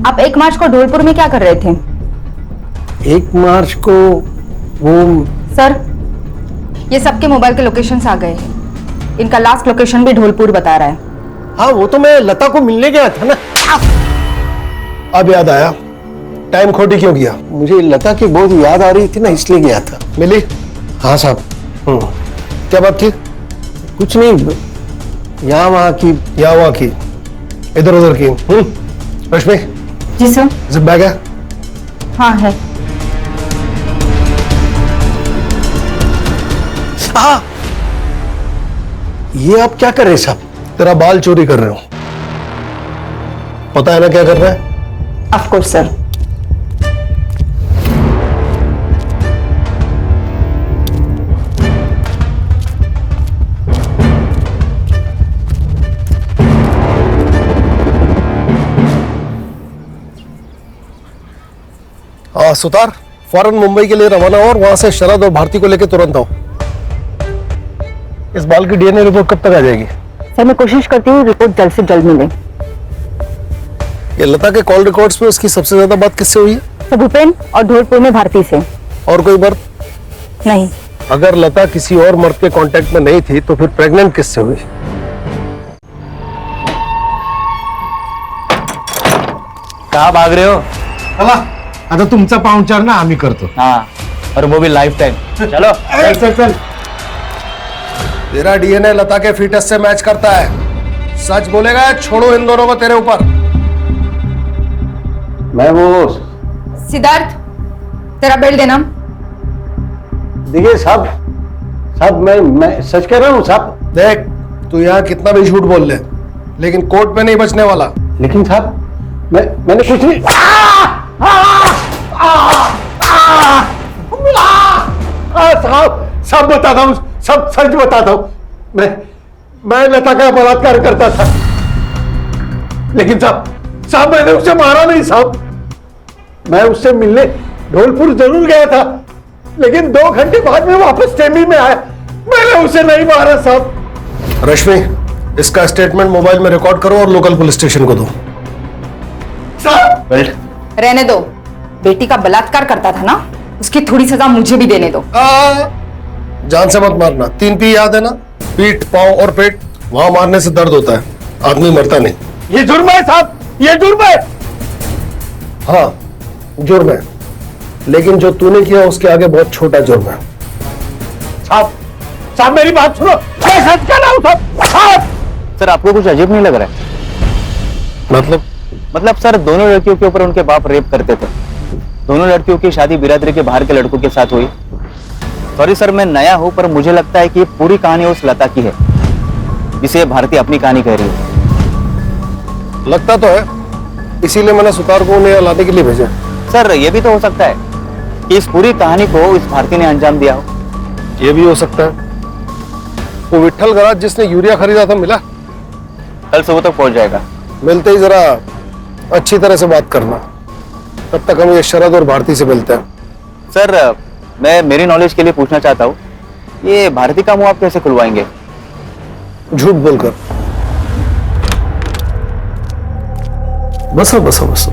आप 1 मार्च को धौलपुर में क्या कर रहे थे? 1 मार्च को वो सर ये सबके मोबाइल के लोकेशंस आ गए हैं। इनका लास्ट लोकेशन भी धौलपुर बता रहा है। हाँ, वो तो मैं लता को मिलने गया था ना। अब याद आया, टाइम खोटी क्यों किया? मुझे लता की बहुत याद आ रही थी ना, इसलिए गया था। मिली? हाँ साहब। क्या बात थी? कुछ नहीं, यहाँ वहाँ की। यहाँ वहाँ की, इधर उधर की। रश्मि। जी सर। जिप बैग है? हाँ है। हाँ, ये आप क्या कर रहे साहब? तेरा बाल चोरी कर रहे हो। पता है ना क्या कर रहा है? Of course sir. हाँ सुतार, फौरन मुंबई के लिए रवाना हो और वहां से शरद और भारती को लेकर तुरंत आओ। इस बाल की डीएनए रिपोर्ट कब तक आ जाएगी? सर मैं कोशिश करती हूँ रिपोर्ट जल्द से जल्द मिले। ये लता के कॉल रिकॉर्ड्स में उसकी सबसे ज्यादा बात किससे हुई है? सर भूपेन और धौलपुर में भारती से। और कोई मर्द? नहीं। अगर लता किसी और मर्द के कांटेक्ट में नहीं थी तो फिर प्रेग्नेंट किससे हुई? कहाँ भाग रहे हो? आता तुमचा पाहुणचार ना आम्ही करतो। हाँ, और वो भी लाइफ टाइम। चलो चल। तेरा डीएनए लता के फीटस से मैच करता है। सच बोलेगा, छोड़ो इन दोनों को तेरे ऊपर। मैं वो सिद्धार्थ, तेरा बेल्ट देना। देखिए साहब मैं सच कह रहा हूँ साहब। देख, तू यहाँ कितना भी झूठ बोल ले, लेकिन कोर्ट में नहीं बचने वाला। लेकिन साहब मैंने कुछ नहीं। सब बताता हूँ, सब सच बताता हूँ। मैं लता का बलात्कार करता था, लेकिन साहब मैंने उसे मारा नहीं साहब। मैं उससे मिलने ढोलपुर जरूर गया था, लेकिन 2 घंटे बाद में वापस टेमी में आया। मैंने उसे नहीं मारा साहब। रश्मि, इसका स्टेटमेंट मोबाइल में रिकॉर्ड करो और लोकल पुलिस स्टेशन को दो। साहब रहने दो, बेटी का बलात्कार करता था ना, उसकी थोड़ी सजा मुझे भी देने दो। जान से मत मारना। 3 P याद है ना? पीठ, पांव और पेट। वहां मारने से दर्द होता है, आदमी मरता नहीं। ये जुर्म है साहब, ये जुर्म है। हाँ जुर्म है, लेकिन जो तूने किया उसके आगे बहुत छोटा जुर्म है। साहब मेरी बात सुनो, मैं सच कह रहा हूं साहब। सर आपको कुछ अजीब नहीं लग रहा है? मतलब सर दोनों लड़कियों के ऊपर उनके बाप रेप करते थे। दोनों लड़कियों की शादी बिरादरी के बाहर के लड़कों के साथ हुई। सॉरी सर, मैं नया हूं, पर मुझे लगता है कि ये पूरी कहानी उस लता की है जिसे भारती अपनी कहानी कह रही है। लगता तो है, इसीलिए मैंने सुतार को उन्हें लाने के लिए भेजा। सर ये भी तो हो सकता है कि इस पूरी कहानी को इस भारती ने अंजाम दिया हो। ये भी हो सकता है। वो विट्ठल गराज जिसने यूरिया खरीदा था मिला? कल सुबह तक पहुंच जाएगा। मिलते ही जरा अच्छी तरह से बात करना, तब तक हम ये शरद और भारती से मिलते हैं। सर मैं मेरी नॉलेज के लिए पूछना चाहता हूँ, ये भारती का मुंह आप कैसे खुलवाएंगे? झूठ बोलकर। बसो बसो बसो।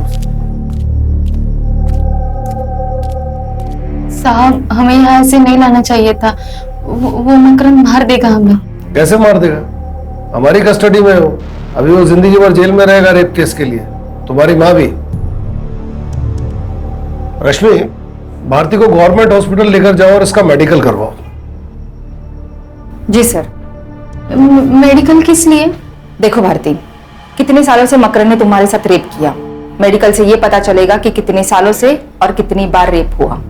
साहब हमें यहाँ से नहीं लाना चाहिए था, वो मकरंद मार देगा हमें। कैसे मार देगा? हमारी कस्टडी में हो, अभी वो जिंदगी भर जेल में रहेगा रेप केस के लिए, तुम्हारी माँ भी। रश्मि, भारती को गवर्नमेंट हॉस्पिटल लेकर जाओ और इसका मेडिकल करवाओ। जी सर। मेडिकल किस लिए? देखो भारती, कितने सालों से मकरंद ने तुम्हारे साथ रेप किया, मेडिकल से ये पता चलेगा कि कितने सालों से और कितनी बार रेप हुआ।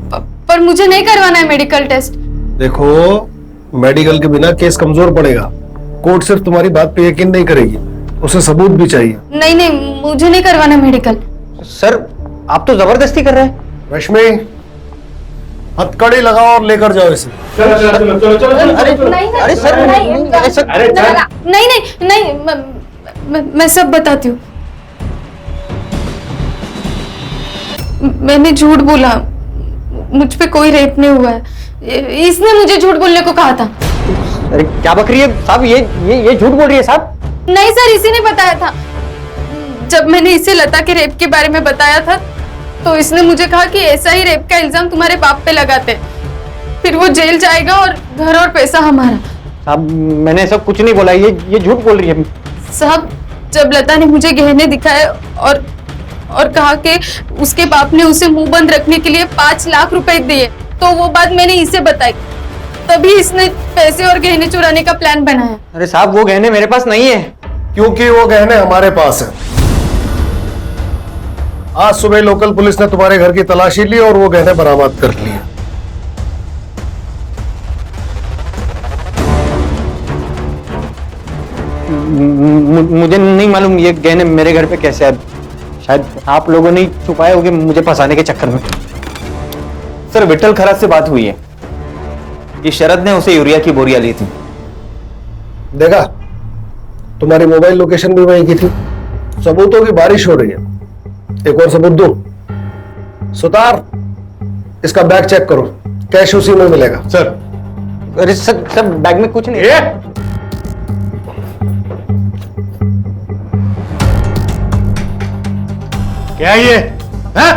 पर मुझे नहीं करवाना है मेडिकल टेस्ट। देखो, मेडिकल के बिना केस कमजोर पड़ेगा। कोर्ट सिर्फ तुम्हारी बात पे यकीन नहीं करेगी, उसे सबूत भी चाहिए। नहीं, मुझे नहीं करवाना मेडिकल। सर आप तो जबरदस्ती कर रहे हैं। रश्मि, हथकड़ी लगाओ और लेकर जाओ इसे। अरे सर नहीं, मैं सब बताती हूँ। मैंने झूठ बोला, मुझ पे कोई रेप नहीं हुआ है। इसने मुझे झूठ बोलने को कहा था। अरे क्या बक रही है साहब, ये झूठ बोल रही है साहब। नहीं सर, इसी ने बताया था। जब मैंने इसे लता के रेप के बारे में बताया था, तो इसने मुझे कहा कि ऐसा ही रेप का इल्जाम तुम्हारे बाप पे लगाते, फिर वो जेल जाएगा और घर और पैसा हमारा। साहब मैंने ऐसा कुछ नहीं बोला, ये झूठ बोल रही है। साहब जब लता ने मुझे गहने दिखाए और कहा कि उसके बाप ने उसे मुंह बंद रखने के लिए 5 लाख रुपए दिए, तो वो बात मैंने इसे बताई, तभी इसने पैसे और गहने चुराने का प्लान बनाया। अरे साहब वो गहने मेरे पास नहीं है। क्योंकि वो गहने हमारे पास है। आज सुबह लोकल पुलिस ने तुम्हारे घर की तलाशी ली और वो गहने बरामद कर लिए। मुझे नहीं मालूम ये गहने मेरे घर पे कैसे आए। शायद आप लोगों ने छुपाए होंगे मुझे फंसाने के चक्कर में। सर विट्ठल खराज से बात हुई है कि शरद ने उसे यूरिया की बोरियां ली थी। देखा, तुम्हारी मोबाइल लोकेशन भी वहीं की थी। सबूतों की बारिश हो रही है। एक और सबूत दूं? सुतार, इसका बैग चेक करो, कैश उसी में मिलेगा। सर अरे सर बैग में कुछ नहीं है। क्या ये है?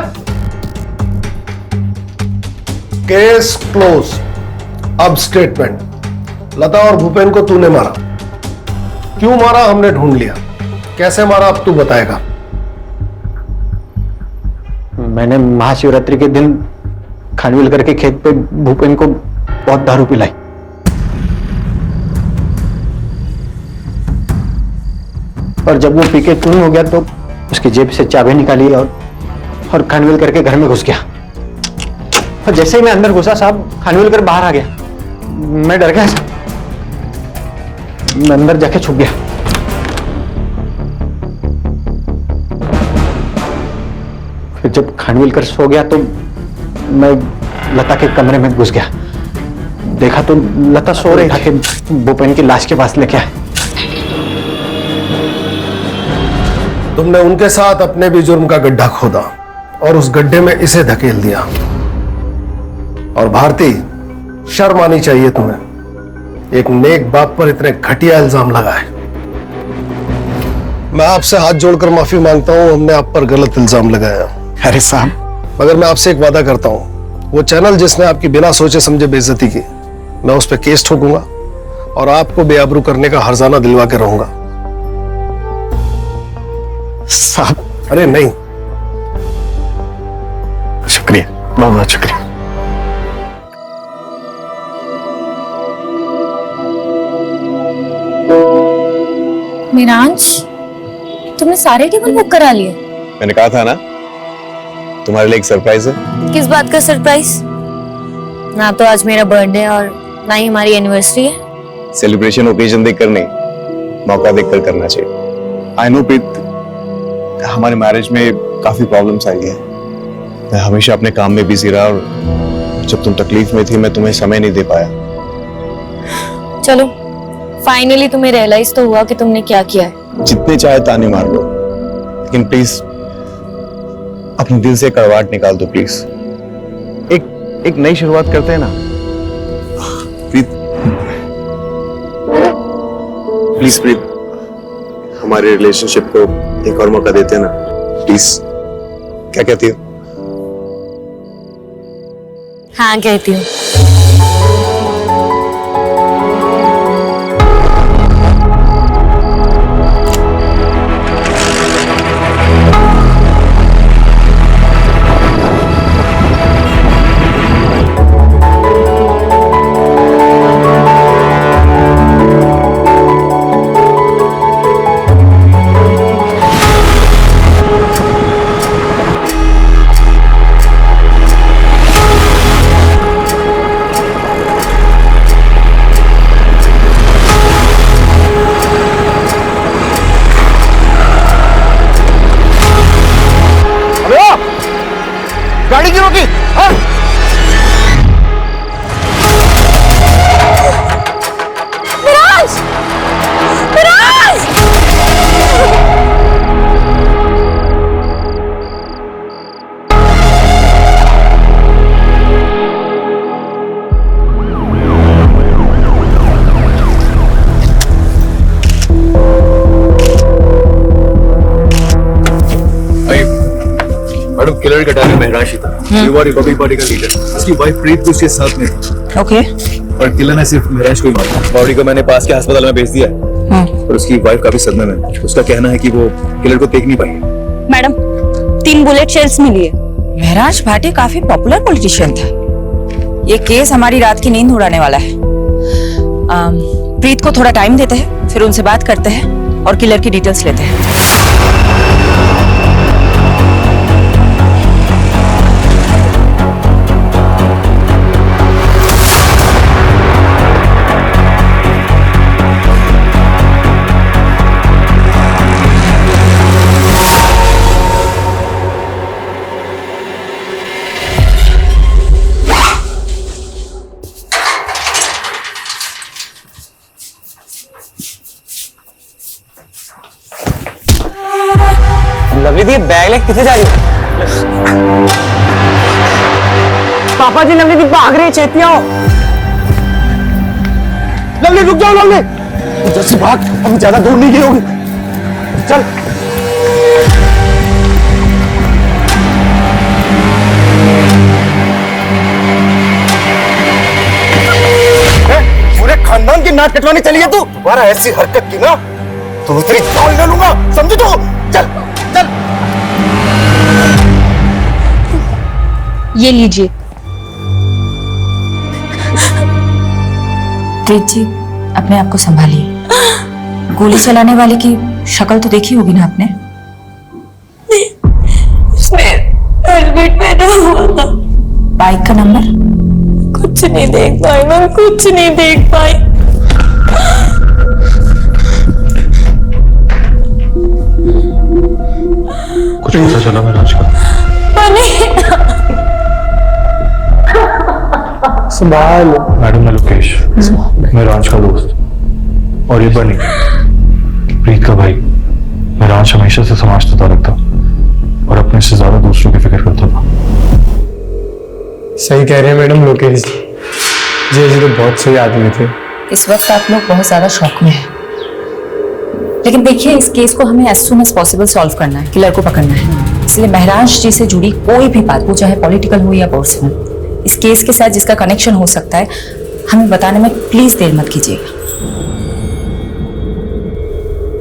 Case close. अब स्टेटमेंट। लता और भूपेन को तूने मारा। क्यों मारा हमने ढूंढ लिया, कैसे मारा अब तू बताएगा। मैंने महाशिवरात्रि के दिन खानविलकर के खेत पे भूपेन को बहुत दारू पिलाई। और जब वो पीके टून हो गया तो उसकी जेब से चाबी निकाली और खानविलकर के घर में घुस गया। और जैसे ही मैं अंदर घुसा साहब, खानविलकर बाहर आ गया। मैं डर गया साहब, मैं अंदर जाके छुप गया। जब खानविलकर सो गया तो मैं लता के कमरे में घुस गया, देखा तो लता सो रही था कि भूपेन की लाश के पास लेके आए। तुमने उनके साथ अपने भी जुर्म का गड्ढा खोदा और उस गड्ढे में इसे धकेल दिया। और भारती, शर्म आनी चाहिए तुम्हें, एक नेक बाप पर इतने घटिया इल्जाम लगाए। मैं आपसे हाथ जोड़कर माफी मांगता हूं, हमने आप पर गलत इल्जाम लगाया। अरे साहब, मगर मैं आपसे एक वादा करता हूं, वो चैनल जिसने आपकी बिना सोचे समझे बेइज्जती की, मैं उस पर केस ठोकूंगा और आपको बेआबरू करने का हर्जाना दिलवा के रहूंगा। साहब। अरे नहीं, शुक्रिया, बहुत बहुत शुक्रिया। मीरांश, तुमने सारे टेबल बुक करा लिए? मैंने कहा था ना तुम्हारे लिए एक सरप्राइज है। किस बात का सरप्राइज? ना तो आज मेरा बर्थडे और ना ही हमारी एनिवर्सरी है। सेलिब्रेशन ओकेजन देखकर नहीं, मौका देखकर करना चाहिए। आई नो प्रीत, हमारे मैरिज में काफी प्रॉब्लम्स आई है। मैं हमेशा अपने काम में बिजी रहा और जब तुम तकलीफ में थी मैं तुम्हें समय नहीं दे पाया। चलो, फाइनली तुम्हें रियलाइज तो हुआ कि तुमने क्या किया है। जितने चाहे ताने मार लो, लेकिन प्लीज अपने दिल से कड़वाहट निकाल दो प्लीज। एक नई शुरुआत करते हैं ना प्रीत। प्लीज प्रीत, हमारे रिलेशनशिप को एक और मौका देते हैं ना प्लीज। क्या कहती हो? हाँ कहती हूँ। गाड़ी क्यों रोकी? मिराज! मिराज! मैडम, किलर का टाइम महराज ही था। रिपब्लिक पार्टी का लीडर, उसकी वाइफ प्रीत भी उसके साथ में थी। ओके। और किलर ने सिर्फ महराज को ही मारा। बॉडी को मैंने पास के अस्पताल में भेज दिया है और उसकी वाइफ काफी सदमे में। उसका कहना है कि वो किलर को देख नहीं पाई। मैडम, 3 बुलेट शेल्स मिली है। महराज भाटी काफी पॉपुलर पॉलिटिशियन था। ये केस हमारी रात की नींद उड़ाने वाला है। प्रीत को थोड़ा टाइम देते हैं, फिर उनसे बात करते हैं और किलर की डिटेल्स लेते हैं। लवली दी, बैग लेके किसे जा रही हो? पापा जी, लवली दी भाग रही है, चेती आओ। लवली रुक जाओ, लवली जैसी भाग, अभी ज्यादा दूर नहीं गई होगी। चल। पूरे खानदान की नाक कटवाने चली है तू। तुम्हारा ऐसी हरकत की ना तो तेरी जान ले लूंगा, समझी तू? चल चल। ये लीजिए। प्रीत जी, अपने आप को संभालिए। गोली चलाने वाले की शक्ल तो देखी होगी ना आपने? हेलमेट पहना हुआ था। बाइक का नंबर? कुछ नहीं देख पाई मैं, कुछ नहीं देख पाई। कुछ पता चला महराज का? संभाल। मैडम मैं लोकेश, मैं रांच का दोस्त, और ये बनी प्रीत का भाई। मैं रांच हमेशा से समाज से ताल्लुक था और अपने से ज्यादा दूसरों की फिक्र करता था। सही कह रहे हैं मैडम लोकेश जी तो बहुत सही आदमी थे। इस वक्त आप लोग बहुत ज्यादा शॉक में हैं, लेकिन देखिए इस केस को हमें as soon as possible solve करना है, किलर को पकड़ना है। इसलिए महराज जी से जुड़ी कोई भी बात, वो चाहे पॉलिटिकल हो या पर्सनल, इस केस के साथ जिसका कनेक्शन हो सकता है, हमें बताने में प्लीज देर मत कीजिएगा।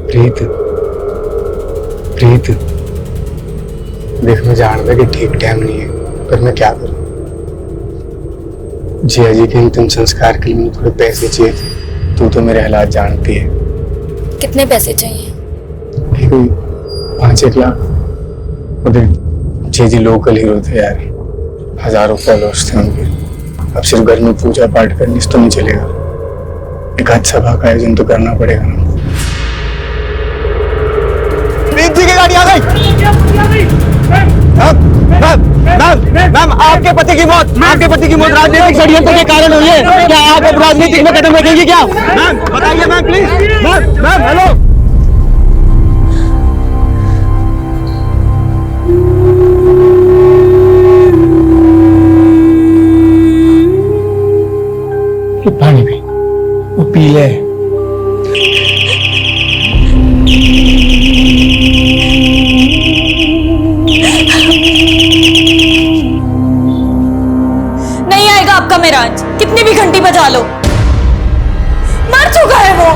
प्रीत देख, मैं जानता कि ठीक टाइम नहीं है, पर मैं क्या करूं। जिया जी के अंतिम संस्कार के लिए मुझे थोड़े पैसे चाहिए थे। तू तो मेरे हालात जानती है। कितने पैसे चाहिए? कोई 5-1 लाख। और जी जी लोकल हीरो थे यार, हजारों फॉलोअर्स थे उनके। अब सिर्फ घर में पूजा पाठ करने से तो नहीं चलेगा, एक अच्छा सभा का आयोजन तो करना पड़ेगा ना। प्रीत जी की गाड़ी आ गई। मैम आपके पति की मौत राजनीतिक षड्यंत्र के कारण हुई है। क्या आप अब राजनीतिक में कदम रखेंगी क्या? मैम बताइए मैम प्लीज। Ma'am hello. पानी पी, वो पी ले। नहीं आएगा आपका महराज, कितनी भी घंटी बजा लो, मर चुका है वो।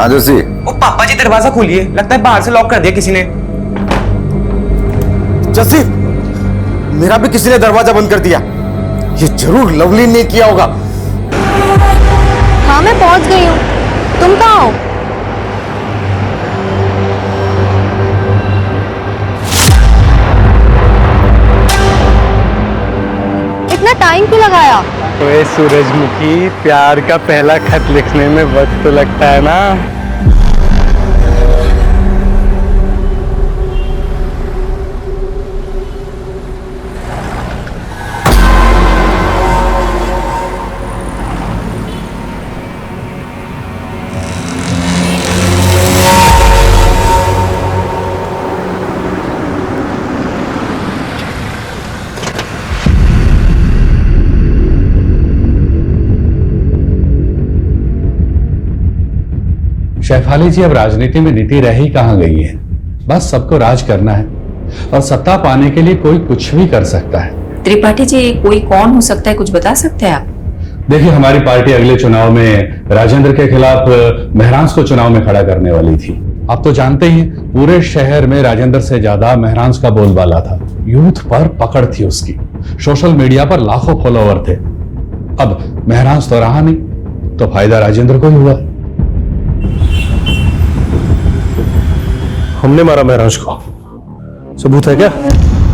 आदर्शी, ओ पापा जी दरवाजा खोलिए, लगता है बाहर से लॉक कर दिया किसी ने। जस्सी, मेरा भी किसी ने दरवाजा बंद कर दिया। ये जरूर लवली ने किया होगा। हाँ मैं पहुंच गई हूँ, तुम कहाँ हो? इतना टाइम क्यों लगाया? ओए सूरजमुखी, प्यार का पहला खत लिखने में वक्त तो लगता है ना। शेफाली जी, अब राजनीति में नीति रह ही कहां गई है। बस सबको राज करना है और सत्ता पाने के लिए कोई कुछ भी कर सकता है। त्रिपाठी जी, कोई कौन हो सकता है, कुछ बता सकते हैं आप? देखिए, हमारी पार्टी अगले चुनाव में राजेंद्र के खिलाफ महरांस को चुनाव में खड़ा करने वाली थी। आप तो जानते ही, पूरे शहर में राजेंद्र से ज्यादा महरांस का बोलबाला था। यूथ पर पकड़ थी उसकी, सोशल मीडिया पर लाखों फॉलोवर थे। अब महरांस तो रहा नहीं, तो फायदा राजेंद्र को ही हुआ। हमने मारा महराज को, सबूत है क्या?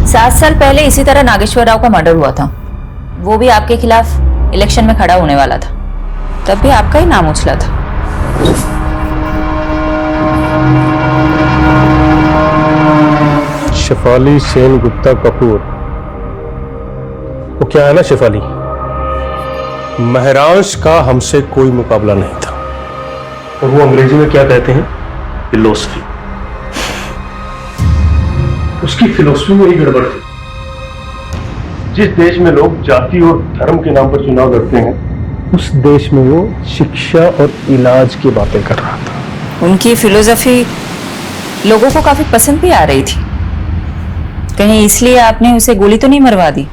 7 साल पहले इसी तरह नागेश्वर राव का मर्डर हुआ था। वो भी आपके खिलाफ इलेक्शन में खड़ा होने वाला था, तब भी आपका ही नाम उछला था। शेफाली सेन गुप्ता कपूर, वो क्या है ना शेफाली, महरांश का हमसे कोई मुकाबला नहीं था। और वो अंग्रेजी में क्या कहते हैं? फिलोसफी। उसकी फिलोसफी में ही गड़बड़ थी। जिस देश में लोग जाति और धर्म के नाम पर चुनाव लड़ते हैं, उस देश में वो शिक्षा और इलाज की बातें कर रहा था। उनकी फिलोसफी लोगों को काफी पसंद भी आ रही थी। कहीं इसलिए आपने उसे गोली तो नहीं मरवा दी?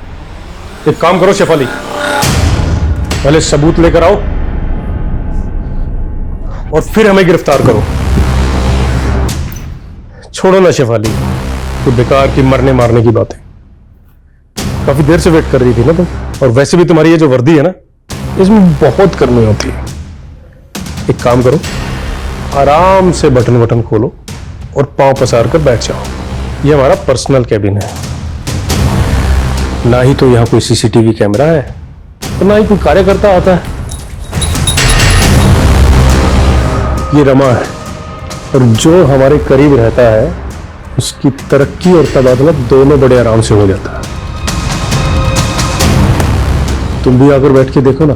एक काम करो शेफाली, पहले सबूत लेकर आओ और फिर हमें गिरफ्तार करो। छोड़ो ना शेफाली, तो बेकार की मरने मारने की बातें। काफी देर से वेट कर रही थी ना तुम, और वैसे भी तुम्हारी ये जो वर्दी है ना, इसमें बहुत गर्मी होती है। एक काम करो, आराम से बटन बटन खोलो और पांव पसार कर बैठ जाओ। ये हमारा पर्सनल कैबिन है। ना ही तो यहां कोई सीसीटीवी कैमरा है, तो ना ही कोई कार्यकर्ता आता है। ये रमा है, और जो हमारे करीब रहता है उसकी तरक्की और तबादला दोनों बड़े आराम से हो जाता है। तुम भी आकर बैठ के देखो ना,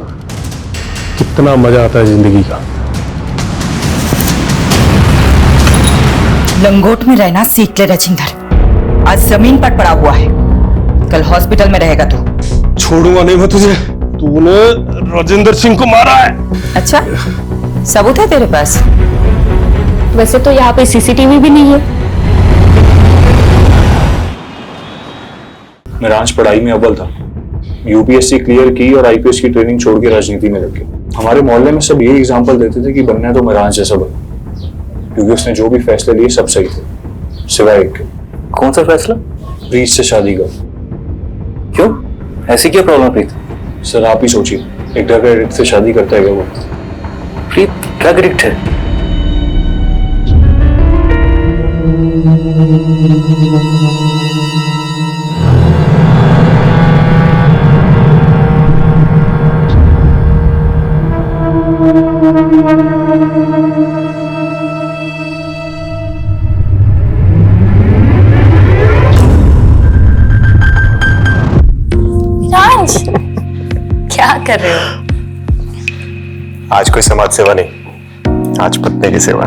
कितना मजा आता है जिंदगी का। लंगोट में रहना सीख ले राजेंद्र। आज जमीन पर पड़ा हुआ है, कल हॉस्पिटल में रहेगा तू। छोड़ूंगा नहीं मैं तुझे। तूने राजेंद्र सिंह को मारा है। अच्छा, सबूत है तेरे पास? वैसे तो यहाँ पे सीसीटीवी भी नहीं है। महरांश पढ़ाई में अव्वल था, यूपीएससी क्लियर की और आईपीएस की ट्रेनिंग छोड़ के राजनीति में लग गया। हमारे मोहल्ले में सब यही एग्जाम्पल देते थे कि बनना है तो महरांश जैसा बन, क्योंकि उसने जो भी फैसले लिए सब सही थे, सिवाय एक। कौन सा फैसला? प्रीत से शादी का। क्यों, ऐसी क्या प्रॉब्लम प्रीत? सर आप ही सोचिए, एक ड्रग एडिक्ट से शादी करता है क्या वो? प्रीत ड्रग एडिक्ट है? क्या कर रहे हो? आज कोई समाज सेवा नहीं, आज पत्नी की सेवा।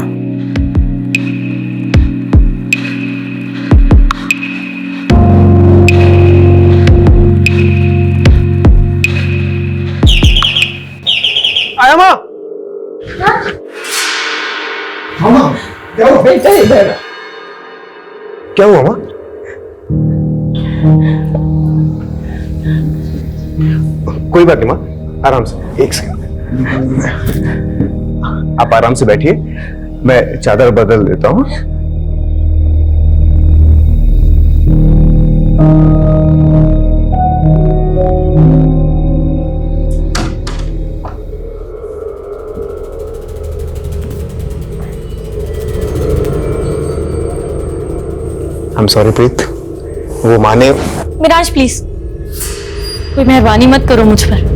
आया माँ। मामा क्या हुआ? क्या हुआ माँ? कोई बात नहीं माँ, आराम से। एक सेकंड, आप आराम से बैठिए, मैं चादर बदल देता हूँ। I'm sorry प्रीत, वो माने। मिराज प्लीज, कोई मेहरबानी मत करो मुझ पर।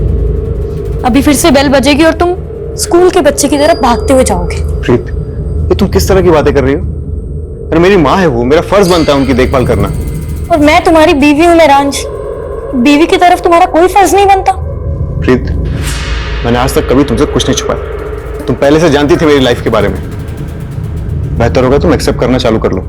अभी फिर से बेल बजेगी और तुम स्कूल के बच्चे की तरह भागते हुए जाओगे। प्रीत, ये तुम किस तरह की बातें कर रही हो? अरे मेरी माँ है वो, मेरा फर्ज बनता है उनकी देखभाल करना। और मैं तुम्हारी बीवी हूँ मेरांश, बीवी की तरफ तुम्हारा कोई फर्ज नहीं बनता? प्रीत, मैंने आज तक कभी तुमसे कुछ नहीं छुपाया। तुम पहले से जानती थी मेरी लाइफ के बारे में। बेहतर होगा तुम एक्सेप्ट करना चालू कर लो।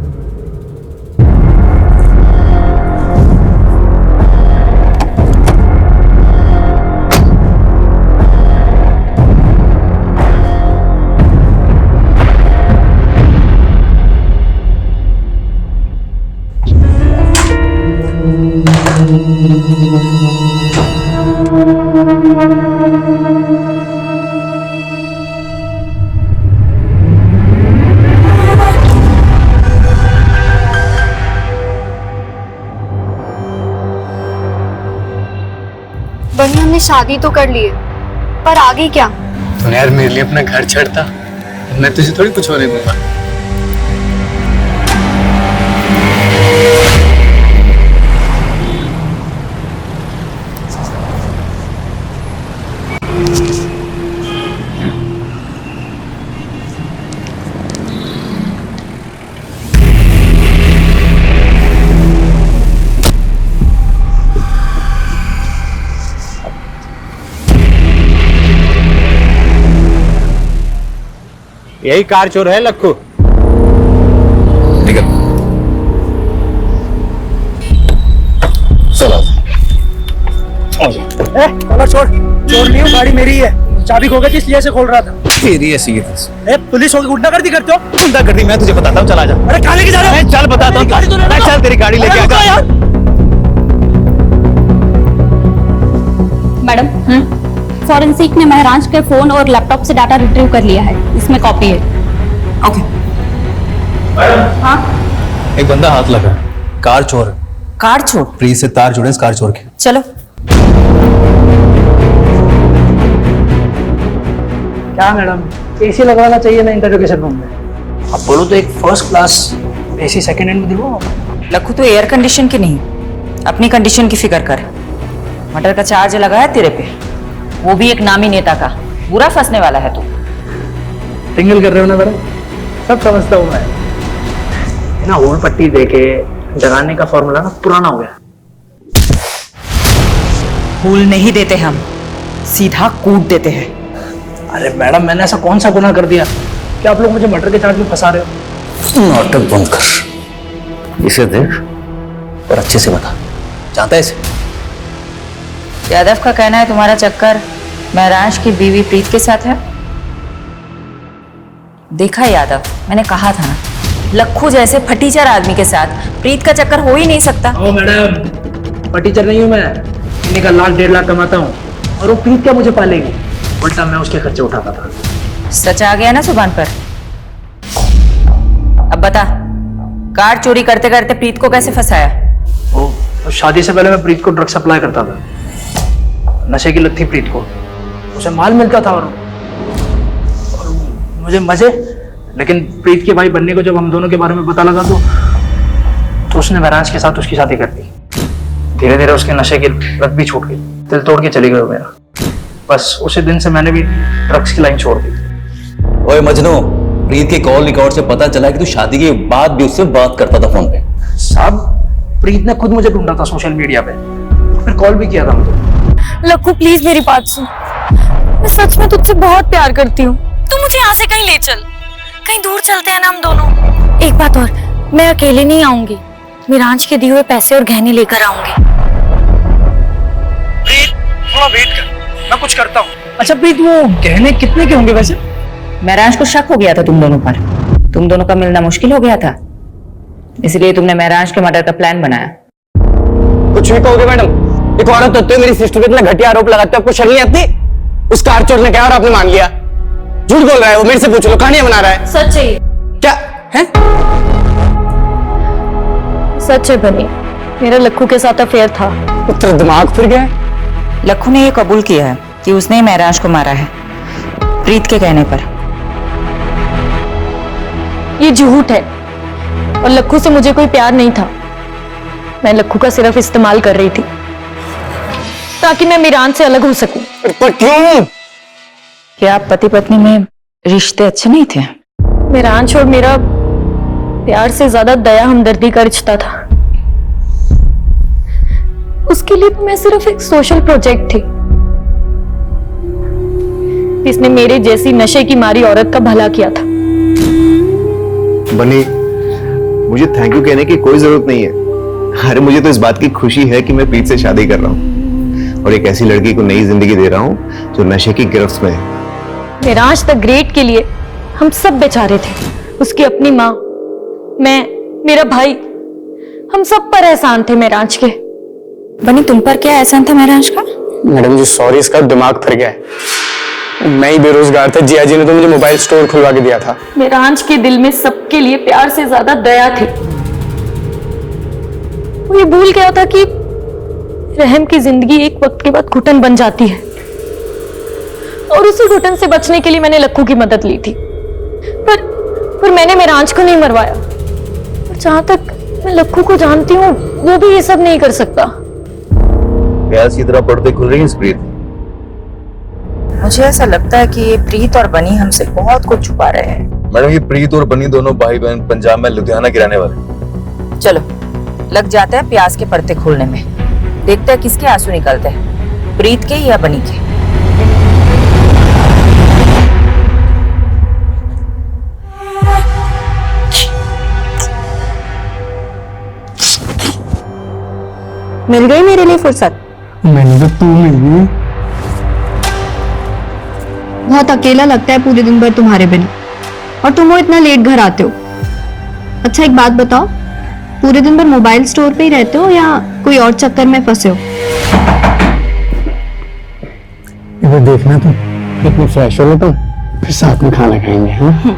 बनी हमने शादी तो कर ली है, पर आगे क्या? तो यार मेरे लिए अपना घर छोड़ता, मैं तुझे थोड़ी कुछ होने दूंगा। यही कार चोर है लक्कू। निकल। चलो। छोड़ चोर नहीं हूँ, गाड़ी मेरी है, चाबी खो गई थी इसलिए से खोल रहा था। तेरी ऐसी ही थी। पुलिस होगी गुंडागर्दी करते हो? गुंडागर्दी मैं तुझे बताता हूँ, चला जा। अरे कहाँ लेके जा रहे हो? चल बताता हूँ, चल तेरी गाड़ी लेके आ जा। मैडम फॉरेंसिक ने महराज के फोन और लैपटॉप से डाटा रिट्रीव कर लिया है, इसमें कॉपी है। ओके। हाँ एक बंदा हाथ लगा, कार चोर। कार चोर? प्रीत से तार जुड़े इस कार चोर के। चलो। क्या मैडम, एसी लगवाना चाहिए ना इंटरोगेशन रूम में? अब बोलो तो एक first class AC second hand में दिलवाओ। लखू तो एयर कंडीशन की नहीं, अपनी कंडीशन की फिक्र कर। मर्डर का चार्ज लगा है तेरे पे, वो भी एक नामी नेता का। बुरा फंसने वाला है तू। टिंगल कर रहे हो ना मैडम, सब समझता हूँ मैं ना। होल पट्टी देके डराने का फॉर्मूला ना पुराना हो गया। फूल नहीं देते हम, सीधा कूट देते हैं। अरे मैडम, मैंने ऐसा कौन सा गुनाह कर दिया कि आप लोग मुझे मर्डर के चार्ज में फंसा रहे हो? नाटक बंद कर, इसे देख और अच्छे से बता, जानता है इसे? यादव का कहना है तुम्हारा चक्कर महराज की बीवी प्रीत के साथ है। देखा यादव, मैंने कहा था ना, लखू जैसे फटीचर आदमी के साथ प्रीत का चक्कर हो ही नहीं सकता। ओ मैडम, फटीचर नहीं हूँ मैं, महीने का 1,00,000 1,50,000 कमाता हूँ, और वो प्रीत क्या मुझे पालेगी? उल्टा मैं उसके खर्चे उठाता था। सच आ गया ना जुबान पर। अब बता, कार चोरी करते करते प्रीत को कैसे फंसाया? तो शादी से पहले मैं प्रीत को ड्रग सप्लाई करता था। नशे की लत थी प्रीत को, उसे माल मिलता था और मुझे मजे। लेकिन प्रीत के भाई बनने को जब हम दोनों के बारे में पता लगा तो उसने महराज के साथ उसकी शादी कर दी। धीरे धीरे उसके नशे की लत भी छूट गई, दिल तोड़ के चली गई मेरा। बस उसी दिन से मैंने भी ड्रग्स की लाइन छोड़ दी। ओए मजनू, प्रीत के कॉल रिकॉर्ड से पता चला कि तू शादी के बाद भी उससे बात करता था फोन पे। साहब, प्रीत ने खुद मुझे ढूंढा था सोशल मीडिया पे, फिर कॉल भी किया था मुझे। लक्कू प्लीज मेरी बात सुन, मैं सच में तुझसे बहुत प्यार करती हूँ। तू मुझे यहाँ से कहीं ले चल, कहीं दूर चलते हैं ना हम दोनों। एक बात और, मैं अकेले नहीं आऊंगी, मिराज के दिए हुए पैसे और गहने लेकर आऊंगी। प्रीत, थोड़ा वेट कर, मैं कुछ करता हूँ। अच्छा प्रीत, वो गहने कितने के होंगे वैसे? महराज को शक हो गया था तुम दोनों पर, तुम दोनों का मिलना मुश्किल हो गया था, इसलिए तुमने महराज के मर्डर का प्लान बनाया। कुछ भी कहोगे मैडम, एक औरत होते हुए मेरी सिस्टर पे इतना घटिया आरोप लगाते हो, आपको शर्म नहीं आती? उस कार चोर ने क्या और आपने मान लिया? झूठ बोल रहा है वो, मेरे से पूछ लो, कहानियां बना रहा है। सच है क्या है? सच है बनी, मेरा लक्कू के साथ अफेयर था। तेरा दिमाग फिर गया? लक्कू ने ये कबूल किया है कि उसने ही महराज को मारा है, प्रीत के कहने पर। ये झूठ है, और लक्कू से मुझे कोई प्यार नहीं था। मैं लक्कू का सिर्फ इस्तेमाल कर रही थी ताकि मैं मीरान से अलग हो सकूं। पर क्यों? क्या पति पत्नी में रिश्ते अच्छे नहीं थे? मीरान और मेरा प्यार से ज्यादा दया हमदर्दी का रिश्ता था। उसके लिए तो मैं सिर्फ एक सोशल प्रोजेक्ट थी, जिसने मेरे जैसी नशे की मारी औरत का भला किया था। बनी, मुझे थैंक यू कहने की कोई जरूरत नहीं है। अरे मुझे तो इस बात की खुशी है कि मैं प्रीत से शादी कर रहा हूँ और एक ऐसी लड़की को नई जिंदगी दे रहा हूँ जो नशे की गिरफ्त में है। मिराज द ग्रेट के लिए हम सब बेचारे थे। उसकी अपनी माँ, मैं, मेरा भाई, हम सब पर एहसान थे मिराज के। बनी, तुम पर क्या एहसान था मिराज का? मैडम जी सॉरी, इसका दिमाग फिर गया है। मैं ही बेरोजगार था, जिया जी ने तो मुझे मोबाइल स्टोर खुलवा के दिया था। मिराज के दिल में सबके लिए प्यार से ज्यादा दया थी। वो ये भूल गया था कि रहम की जिंदगी एक वक्त के बाद घुटन बन जाती है, और उसी घुटन से बचने के लिए मैंने लक्कू की मदद ली थी। पर मैंने मिराज को नहीं मरवाया। और जहां तक मैं लक्कू को जानती हूँ, वो भी ये सब नहीं कर सकता। प्याज की तरह पड़ते खुल रही है प्रीत। मुझे ऐसा लगता है कि ये प्रीत और बनी हमसे बहुत कुछ छुपा रहे हैं। मैडम, ये प्रीत और बनी दोनों भाई बहन पंजाब में लुधियाना के रहने वाले। चलो लग जाते हैं प्याज के परते खोलने में, देखते हैं किसके आंसू निकलते हैं, प्रीत के या बनी के। मिल गई मेरे लिए फुर्सत? मैंने तो तू मिल गई। बहुत अकेला लगता है पूरे दिन भर तुम्हारे बिना, और तुम वो इतना लेट घर आते हो। अच्छा एक बात बताओ, पूरे दिन भर मोबाइल स्टोर पे ही रहते हो या कोई और चक्कर में फंसे हो? इधर देखना तुम, इतने फ्रेश हो लो तुम, फिर साथ में खाना खाएंगे। हाँ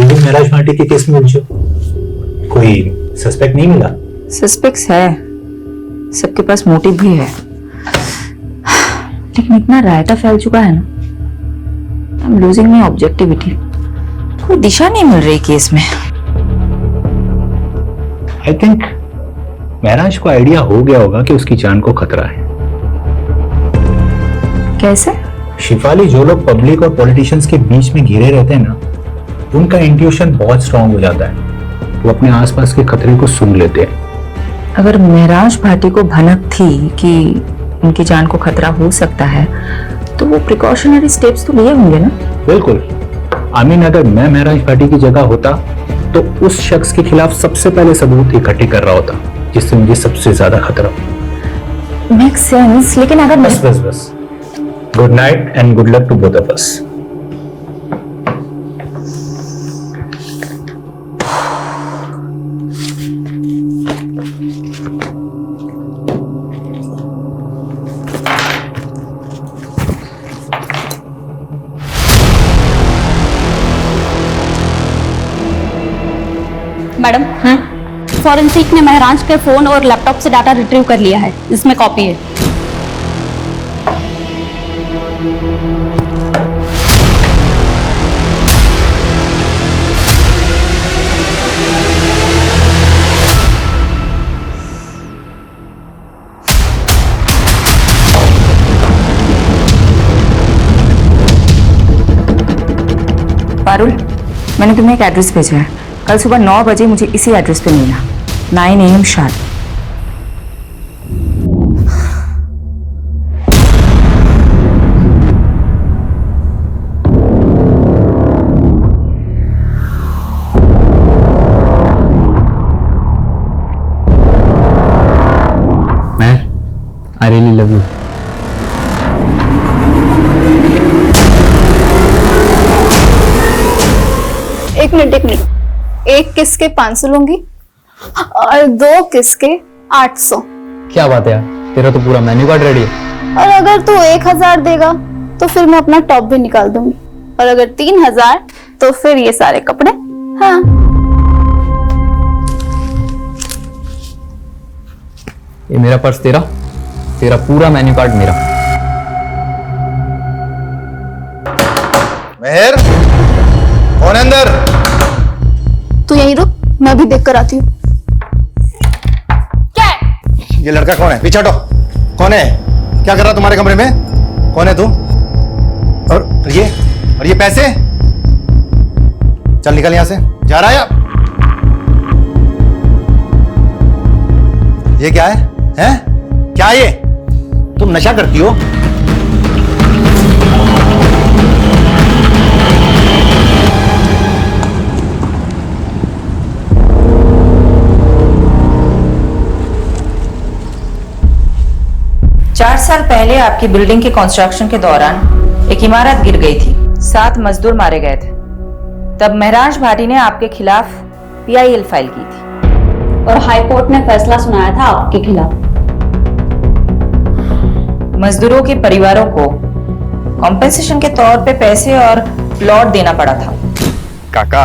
महराज भाटी के केस में उलझो, कोई सस्पेक्ट नहीं मिला? सस्पेक्ट्स है, सबके पास मोटिव भी है, लेकिन इतना रायता फैल चुका है ना, I am losing my objectivity. कोई दिशा नहीं मिल रही केस में। आई थिंक महराज को आइडिया हो गया होगा कि उसकी जान को खतरा है। कैसे? शिफाली, जो लोग पब्लिक और पॉलिटिशियंस के बीच में घिरे रहते हैं ना, उनका इंट्यूशन बहुत स्ट्रांग हो जाता है, वो अपने आसपास के खतरे को सुन लेते हैं। अगर महराज भाटी को भनक थी कि उनकी जान को खतरा हो सकता है, तो वो प्रिकॉशनरी स्टेप्स तो लिए होंगे ना? बिल्कुल। आमीन, अगर मैं महराज भाटी की जगह होता तो उस शख्स के खिलाफ सबसे पहले सबूत इकट्ठे कर रहा होता जिससे मुझे सबसे ज्यादा खतरा हो। मेक सेंस, लेकिन अगर बस good night and good luck to both of us. Madam, forensic ने महराज के फोन और लैपटॉप से डाटा रिट्रीव कर लिया है, इसमें कॉपी है। पारुल, मैंने तुम्हें एक एड्रेस भेजा है, कल सुबह 9 बजे मुझे इसी एड्रेस पे मिलना, 9 AM शार्प। मैं आई रियली लव यू। एक मिनट, एक किस के 500 लूंगी और 2 किस के 800। क्या बात है यार, तेरा तो पूरा मेन्यू कार्ड रेडी है। और अगर तू 1000 देगा तो फिर मैं अपना टॉप भी निकाल दूंगी, और अगर 3000 तो फिर ये सारे कपड़े। हाँ, ये मेरा पर्स तेरा, तेरा पूरा मेन्यू कार्ड मेरा। मेहर, कौन है अंदर? तू यहीं रुक, मैं भी देख कर आती हूँ। क्या है? ये लड़का कौन है? पीछे हटो। कौन है? क्या कर रहा तुम्हारे कमरे में? कौन है तू? और ये पैसे? चल निकल यहां से, जा रहा है या? ये क्या है? हैं? क्या ये? तुम नशा करती हो? चार साल पहले आपकी बिल्डिंग के कंस्ट्रक्शन के दौरान एक इमारत गिर गई थी, 7 मजदूर मारे गए थे। तब महराज भाटी ने आपके खिलाफ PIL फाइल की थी और हाई कोर्ट ने फैसला सुनाया था आपके खिलाफ। मजदूरों के परिवारों को कॉम्पेंसेशन के तौर पे पैसे और प्लॉट देना पड़ा था। काका,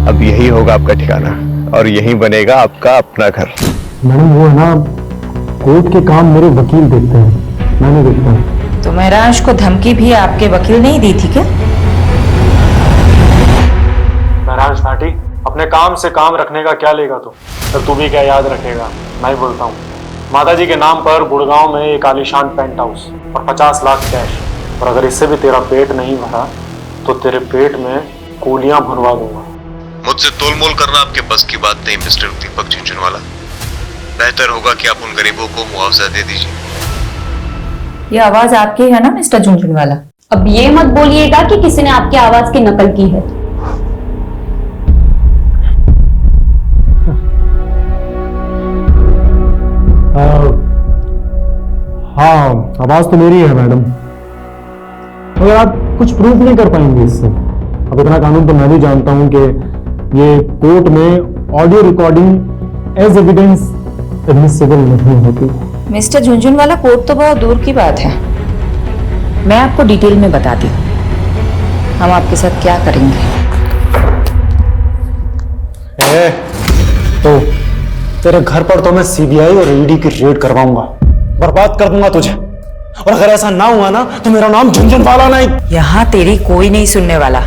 अब यही होगा आपका ठिकाना और यही बनेगा आपका अपना घर। मैडम वो है ना, कोर्ट के काम मेरे वकील देखते हैं, मैं नहीं देखता। तो महराज को धमकी भी आपके वकील ने ही दी थी क्या? महराज भाटी, अपने काम से काम रखने का क्या लेगा तू भी क्या याद रखेगा? मैं ही बोलता हूँ, माताजी के नाम पर गुड़गांव में एक आलीशान पेंट हाउस और 50 लाख कैश, और अगर इससे भी तेरा पेट नहीं भरा तो तेरे पेट में कूलियां भरवा दूंगा। मुझसे तोलमोल करना आपके बस की बात नहीं मिस्टर दीपक झुंझुनवाला। बेहतर होगा कि आप उन गरीबों को मुआवजा दे दीजिए। ये आवाज आपकी है ना मिस्टर झुंझुनवाला? अब ये मत बोलिएगा कि किसी ने आपकी आवाज की नकल की है। हाँ, आवाज तो मेरी है मैडम, मगर आप कुछ प्रूफ नहीं कर पाएंगे इससे। अब इतना कानून तो मैं भी जानता हूं कि ये कोर्ट में audio recording as evidence admissible नहीं होती। मिस्टर झुंझुनवाला, कोर्ट तो बहुत दूर की बात है। मैं आपको डिटेल में बताती हूँ हम आपके साथ क्या करेंगे। तो तेरे घर पर तो मैं सीबीआई और ईडी की रेड करवाऊंगा, बर्बाद कर दूंगा तुझे। और अगर ऐसा ना हुआ ना तो मेरा नाम झुंझुनवाला नहीं। यहाँ तेरी कोई नहीं सुनने वाला,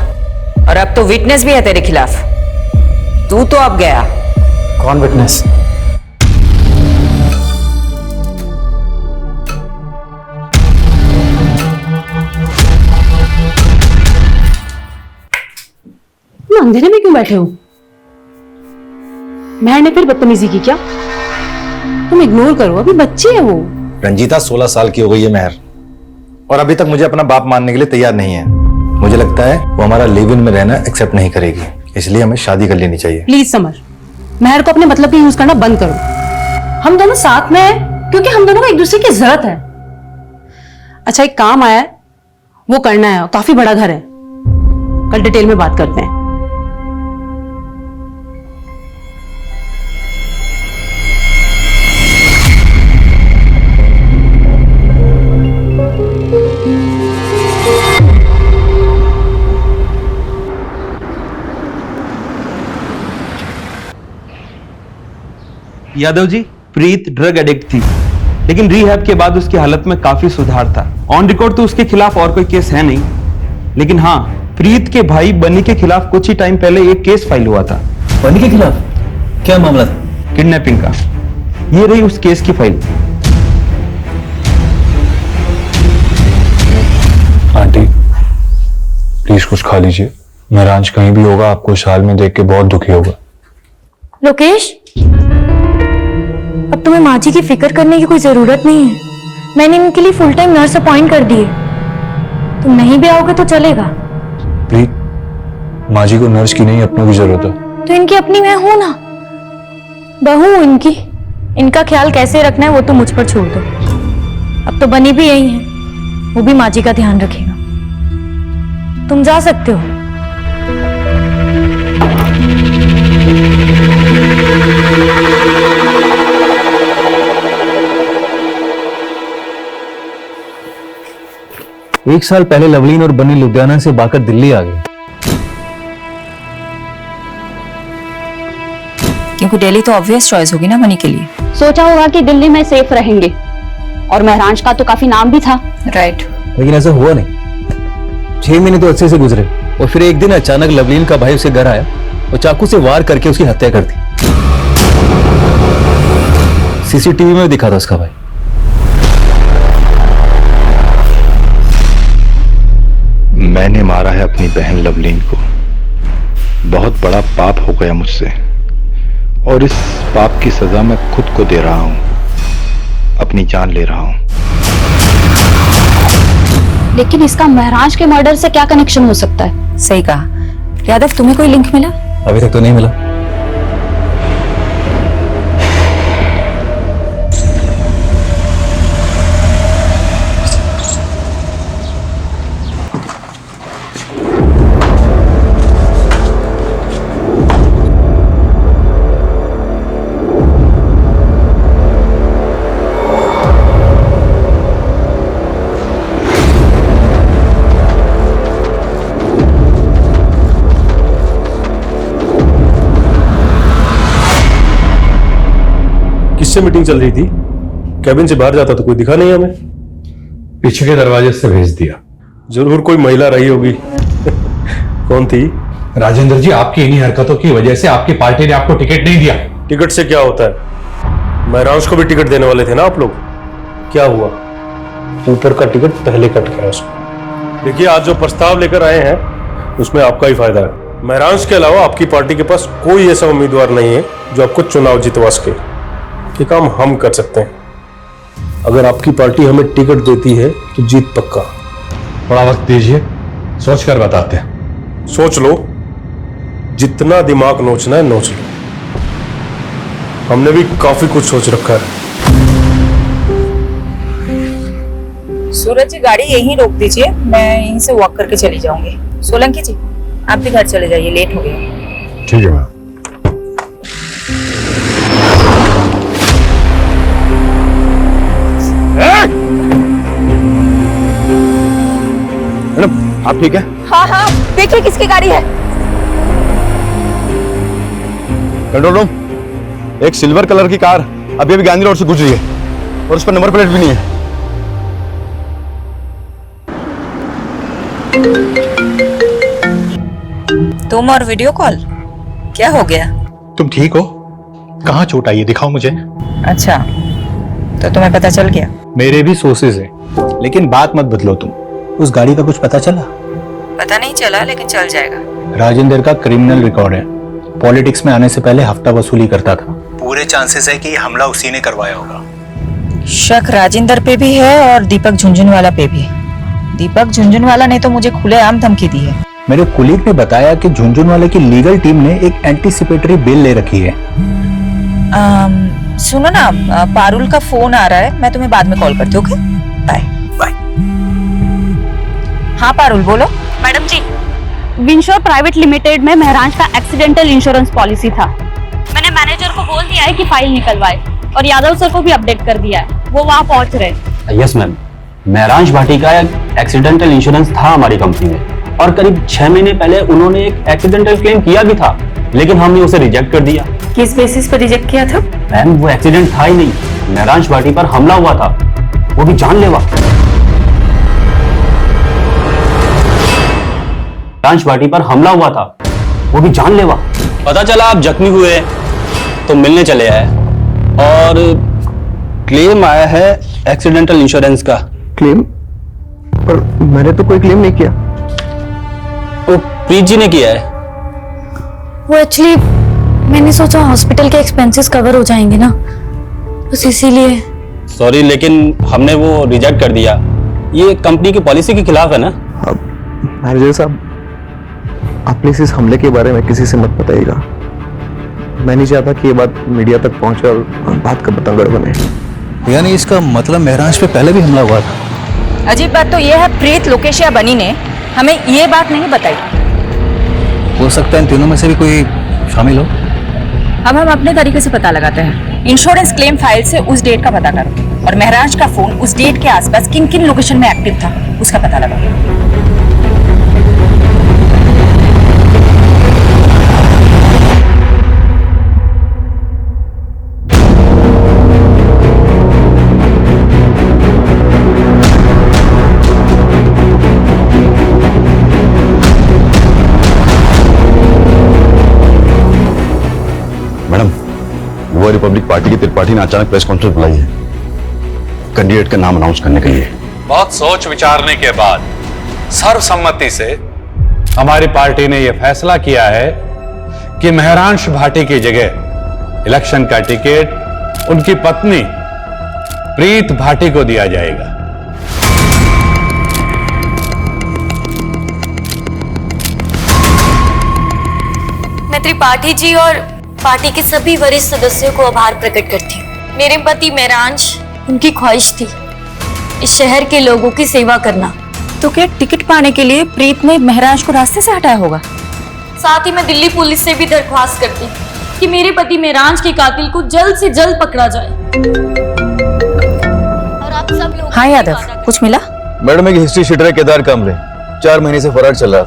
और अब तो विटनेस भी है तेरे खिलाफ। तू तो अब गया। कौन विटनेस? अंधेरे में क्यों बैठे हो? महर ने फिर बदतमीजी की क्या? तुम इग्नोर करो, अभी बच्ची है वो। रंजीता 16 साल की हो गई है महर, और अभी तक मुझे अपना बाप मानने के लिए तैयार नहीं है। मुझे लगता है वो हमारा लिव इन में रहना एक्सेप्ट नहीं करेगी, इसलिए हमें शादी कर लेनी चाहिए। प्लीज समर, महर को अपने मतलब की यूज करना बंद करो। हम दोनों साथ में हैं क्योंकि हम दोनों को एक दूसरे की जरूरत है। अच्छा, एक काम आया है, वो करना है, काफी बड़ा घर है, कल डिटेल में बात करते हैं। यादव जी, प्रीत ड्रग एडिक्ट थी, लेकिन रिहैब के बाद उसकी हालत में काफी सुधार था। ऑन रिकॉर्ड तो उसके खिलाफ और कोई केस है नहीं, लेकिन हाँ, प्रीत के भाई बनी के खिलाफ कुछ ही टाइम पहले एक केस फाइल हुआ था। बनी के खिलाफ क्या मामला था? किडनैपिंग का। ये रही उस केस की फाइल। आंटी प्लीज कुछ खा लीजिए, महरांज कहीं भी होगा आपको इस हाल में देख के बहुत दुखी होगा। लोकेश, अब तुम्हें माँ जी की फिक्र करने की कोई जरूरत नहीं है। मैंने इनके लिए फुल टाइम नर्स अपॉइंट कर दी है। तुम नहीं भी आओगे तो चलेगा। प्लीज, माँ जी को नर्स की नहीं अपनों की जरूरत है। तो इनकी अपनी मैं हूं ना, बहू हूं इनकी। इनका ख्याल कैसे रखना है वो तो मुझ पर छोड़ दो। अब तो बनी भी यही है, वो भी माँ जी का ध्यान रखेगा। तुम जा सकते हो। एक साल पहले लवलीन और बनी लुधियाना से भागकर दिल्ली आ गई, क्योंकि दिल्ली तो ऑब्वियस चॉइस होगी ना बनी के लिए। सोचा होगा कि दिल्ली में सेफ रहेंगे, और महरांज का तो काफी नाम भी था। राइट। लेकिन ऐसा हुआ नहीं। 6 महीने तो अच्छे से गुजरे, और फिर एक दिन अचानक लवलीन का भाई उसे घर आया और चाकू से वार करके उसकी हत्या कर दी। सीसीटीवी में दिखा था उसका भाई। मैंने मारा है अपनी बहन लवलीन को। बहुत बड़ा पाप हो गया मुझसे, और इस पाप की सजा मैं खुद को दे रहा हूं, अपनी जान ले रहा हूं। लेकिन इसका महराज के मर्डर से क्या कनेक्शन हो सकता है? सही कहा। यादव, तुम्हें कोई लिंक मिला? अभी तक तो नहीं मिला। किससे मीटिंग चल रही थी? कैबिन से बाहर जाता तो कोई दिखा नहीं हमें। पीछे के दरवाजे से भेज दिया। जरूर कोई महिला रही होगी। कौन थी? राजेंद्र जी, आपकी इन्हीं हरकतों की वजह से आपकी पार्टी ने आपको टिकट नहीं दिया। टिकट से क्या होता है? महराज को भी टिकट देने वाले थे ना आप लोग। क्या हुआ? ऊपर का टिकट पहले कट गया उसको। देखिए, आज जो प्रस्ताव लेकर आए हैं उसमें आपका ही फायदा है। महराज के अलावा आपकी पार्टी के पास कोई ऐसा उम्मीदवार नहीं है जो आपको चुनाव जितवा सके। ये काम हम कर सकते हैं। अगर आपकी पार्टी हमें टिकट देती है तो जीत पक्का। थोड़ा वक्त दीजिए, सोच कर बताते हैं। सोच लो, जितना दिमाग नोचना है नोच लो। हमने भी काफी कुछ सोच रखा है। सूरज जी गाड़ी यहीं रोक दीजिए, मैं यहीं से वॉक करके चली जाऊंगी। सोलंकी जी आप भी घर चले जाइए, लेट हो गया। ठीक है मैम। मैडम आप ठीक है? हाँ हाँ, देखिए किसकी गाड़ी है। कंट्रोल रूम, एक सिल्वर कलर की कार अभी अभी गांधी रोड से गुजरी है और उस पर नंबर प्लेट भी नहीं है। तुम और वीडियो कॉल, क्या हो गया? तुम ठीक हो? कहाँ चोट आई है, दिखाओ मुझे। अच्छा तो तुम्हें पता चल गया? मेरे भी सोर्सेज है, लेकिन बात मत बदलो तुम। उस गाड़ी का कुछ पता चला? पता नहीं चला, लेकिन चल जाएगा। राजेंद्र का क्रिमिनल रिकॉर्ड है, पॉलिटिक्स में आने से पहले हफ्ता वसूली करता था। पूरे चांसेस है कि हमला उसी ने करवाया होगा। शक राजेंद्र पे भी है और दीपक झुंझुनवाला पे भी। दीपक झुंझुनवाला ने तो मुझे खुलेआम धमकी दी है। मेरे कुलीग ने बताया कि झुंझुनवाले की लीगल टीम ने एक एंटीसिपेटरी बिल ले रखी है। सुनो ना, पारुल का फोन आ रहा है, मैं तुम्हें बाद में कॉल करती हूँ। Okay bye bye. हाँ पारुल बोलो। Madam ji, Winshore private limited में महराज का एक्सीडेंटल इंश्योरेंस पॉलिसी था। मैंने मैनेजर को बोल दिया है कि फाइल निकलवाए और यादव सर को भी अपडेट कर दिया है, वो वहाँ पहुँच रहे। यस मैम, महराज भाटी का एक एक्सीडेंटल इंश्योरेंस था हमारी कंपनी में और करीब 6 महीने पहले उन्होंने एक एक्सीडेंटल क्लेम किया भी था, लेकिन हमने उसे रिजेक्ट कर दिया। किस बेसिस पर रिजेक्ट किया था? मैम वो एक्सीडेंट था ही नहीं, महराज भाटी पर हमला हुआ था, वो भी जानलेवा। महराज भाटी पर हमला हुआ था, वो भी जानलेवा। पता चला आप जख्मी हुए तो मिलने चले आए और क्लेम आया है एक्सीडेंटल इंश्योरेंस का। क्लेम? पर मैंने तो कोई क्लेम नहीं किया। वो प्रीत जी ने किया है। वो एक्चुअली मैंने सोचा हॉस्पिटल के एक्सपेंसेस कवर हो जाएंगे ना, बस इसीलिए। सॉरी, लेकिन हमने वो रिजेक्ट कर दिया। ये कंपनी की पॉलिसी के खिलाफ है ना। मैनेजर साहब, आप प्लीज इस हमले के बारे में किसी से मत बताइएगा। मैं नहीं चाहता कि ये बात मीडिया तक पहुंचे और बात का बतंगड़ बने। यानी इसका मतलब महराज पे पहले भी हमला हुआ था। अजीब बात तो ये है, प्रीत लोकेश या बनी ने हमें ये बात नहीं बताई। हो सकता है इन तीनों में से भी कोई शामिल हो। अब हम अपने तरीके से पता लगाते हैं। इंश्योरेंस क्लेम फाइल से उस डेट का पता करो और महराज का फोन उस डेट के आसपास किन किन लोकेशन में एक्टिव था उसका पता लगाओ। रिपब्लिक पार्टी की त्रिपाठी ने अचानक प्रेस कॉन्फ्रेंस बुलाई है कैंडिडेट का नाम अनाउंस करने के लिए। बहुत सोच विचारने के बाद सर्वसम्मति से हमारी पार्टी ने यह फैसला किया है कि महरांश भाटी की जगह इलेक्शन का टिकट उनकी पत्नी प्रीत भाटी को दिया जाएगा। मैं त्रिपाठी जी और पार्टी के सभी वरिष्ठ सदस्यों को आभार प्रकट करती हूँ। मेरे पति महरांश, उनकी ख्वाहिश थी इस शहर के लोगों की सेवा करना। तो क्या टिकट पाने के लिए प्रीत ने महराज को रास्ते से हटाया होगा? साथ ही मैं दिल्ली पुलिस से भी दरख्वास्त करती हूँ कि मेरे पति महराज के कातिल को जल्द से जल्द पकड़ा जाए। और आप सब लोग। हाँ यादव, कुछ मिला? मैडम एक हिस्ट्री शीटर है केदार कामरे, 4 महीने से फरार चल रहा।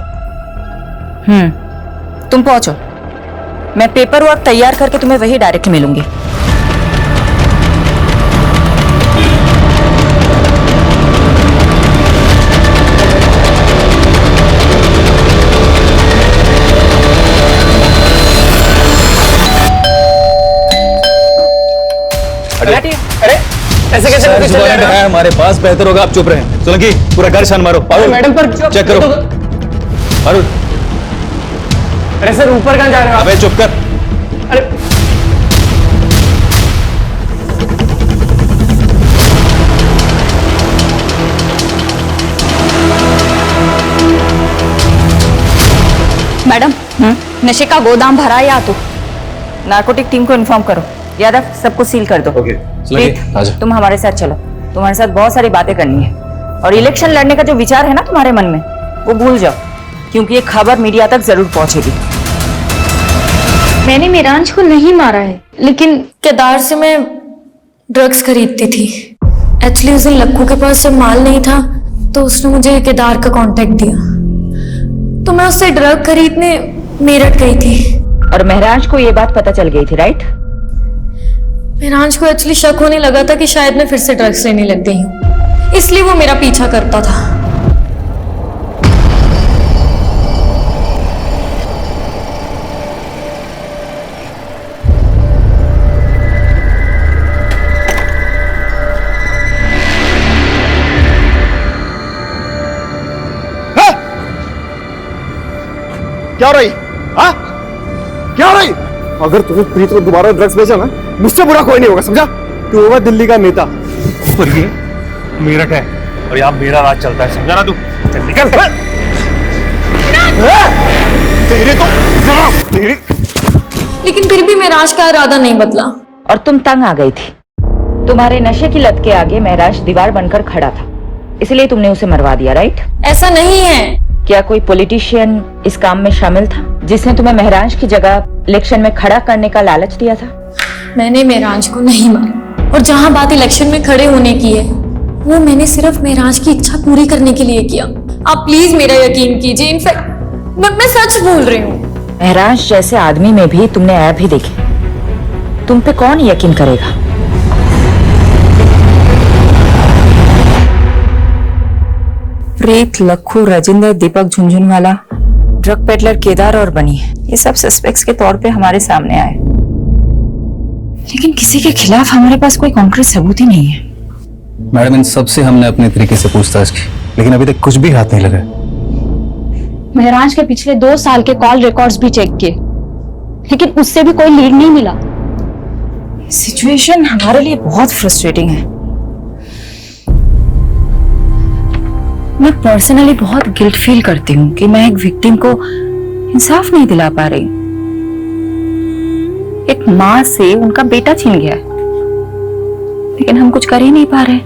तुम पहुंचो, मैं पेपर वर्क तैयार करके तुम्हें वही डायरेक्ट मिलूंगी। अरे ऐसे कैसे है हमारे पास? बेहतर होगा आप चुप रहे। सोलंकी पूरा घर छान मारो। मैडम पर चेक करो। पारुल, अरे सर ऊपर कहाँ जा रहे हो? अबे चुप कर। अरे मैडम नशे का गोदाम भरा या तो नार्कोटिक टीम को इन्फॉर्म करो। यादव सबको सील कर दो। प्रीत, तुम हमारे साथ चलो, तुम्हारे साथ बहुत सारी बातें करनी है। और इलेक्शन लड़ने का जो विचार है ना तुम्हारे मन में, वो भूल जाओ, क्योंकि ये खबर मीडिया तक जरूर पहुंचेगी। मैंने मेरांज को नहीं मारा है, लेकिन केदार से मैं ड्रग्स खरीदती थी। एक्चुअली उस दिन लक्कू के पास जब माल नहीं था तो उसने मुझे केदार का कांटेक्ट दिया, तो मैं उससे ड्रग खरीदने मेरठ गई थी। और महराज को ये बात पता चल गई थी, राइट? मेरांज को एक्चुअली शक होने लगा था कि शायद मैं फिर से ड्रग्स लेने लग गई हूँ, इसलिए वो मेरा पीछा करता था। क्या हो रही? हाँ? क्या हो रही? अगर तुम्हें प्रीत को दोबारा ड्रग्स बेचा ना, मुझसे बुरा कोई नहीं होगा, समझा? तू होगा दिल्ली का नेता और ये मेरठ है और यहाँ मेरा राज चलता है, समझा ना तू? चल निकल। तेरी लेकिन फिर भी मेराज का इरादा नहीं बदला। और तुम तंग आ गई थी। तुम्हारे नशे की लत के आगे महराज दीवार बनकर खड़ा था, इसलिए तुमने उसे मरवा दिया, राइट? ऐसा नहीं है। क्या कोई पॉलिटिशियन इस काम में शामिल था जिसने तुम्हें महराज की जगह इलेक्शन में खड़ा करने का लालच दिया था? मैंने महराज को नहीं मारा, और जहाँ बात इलेक्शन में खड़े होने की है, वो मैंने सिर्फ महराज की इच्छा पूरी करने के लिए किया। आप प्लीज मेरा यकीन कीजिए, इनफैक्ट मैं सच बोल रही हूँ। महराज जैसे आदमी में भी तुमने ऐप ही देखे, तुम पे कौन यकीन करेगा? प्रीत, लक्खू, राजेंद्र, दीपक झुंझुनवाला, ड्रग पेडलर केदार और बनी, ये सब सस्पेक्ट्स के तौर पे हमारे सामने आए, लेकिन किसी के खिलाफ हमारे पास कोई कॉन्क्रीट सबूत ही नहीं है। मैडम, इन सब से हमने अपने तरीके से पूछताछ की, लेकिन अभी तक कुछ भी हाथ नहीं लगा। महराज के पिछले 2 साल के कॉल रिकॉर्ड्स भी चेक किए, लेकिन उससे भी कोई लीड नहीं मिला। सिचुएशन हमारे लिए बहुत फ्रस्ट्रेटिंग है। मैं पर्सनली बहुत गिल्ट फील करती हूँ कि मैं एक विक्टिम को इंसाफ नहीं दिला पा रही। एक माँ से उनका बेटा छीन गया, लेकिन हम कुछ कर ही नहीं पा रहे।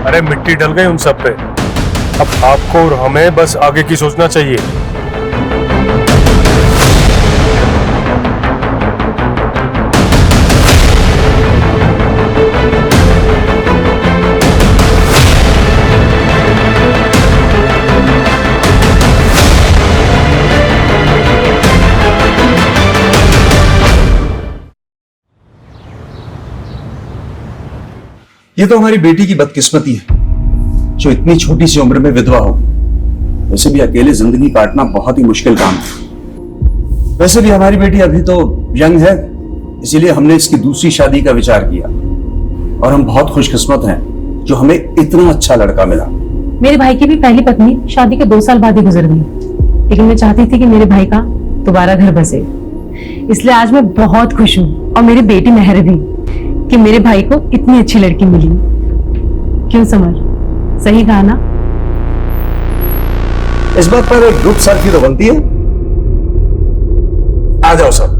अरे मिट्टी डल गई उन सब पे, अब आपको और हमें बस आगे की सोचना चाहिए। ये तो हमारी बेटी की बदकिस्मती है जो इतनी छोटी सी उम्र में विधवा हो। वैसे भी अकेले जिंदगी काटना बहुत ही मुश्किल काम है। वैसे भी हमारी बेटी अभी तो यंग है, इसीलिए हमने इसकी दूसरी शादी का विचार किया, और हम बहुत खुशकिस्मत हैं जो हमें इतना अच्छा लड़का मिला। मेरे भाई की भी पहली पत्नी शादी के 2 साल बाद ही गुजर गई, लेकिन मैं चाहती थी कि मेरे भाई का दोबारा घर बसे, इसलिए आज मैं बहुत खुश हूँ, और मेरी बेटी मेहर भी, कि मेरे भाई को इतनी अच्छी लड़की मिली। क्यों समर, सही कहा ना? इस बात पर एक ग्रुप सेल्फी तो बनती है। आ जाओ सब।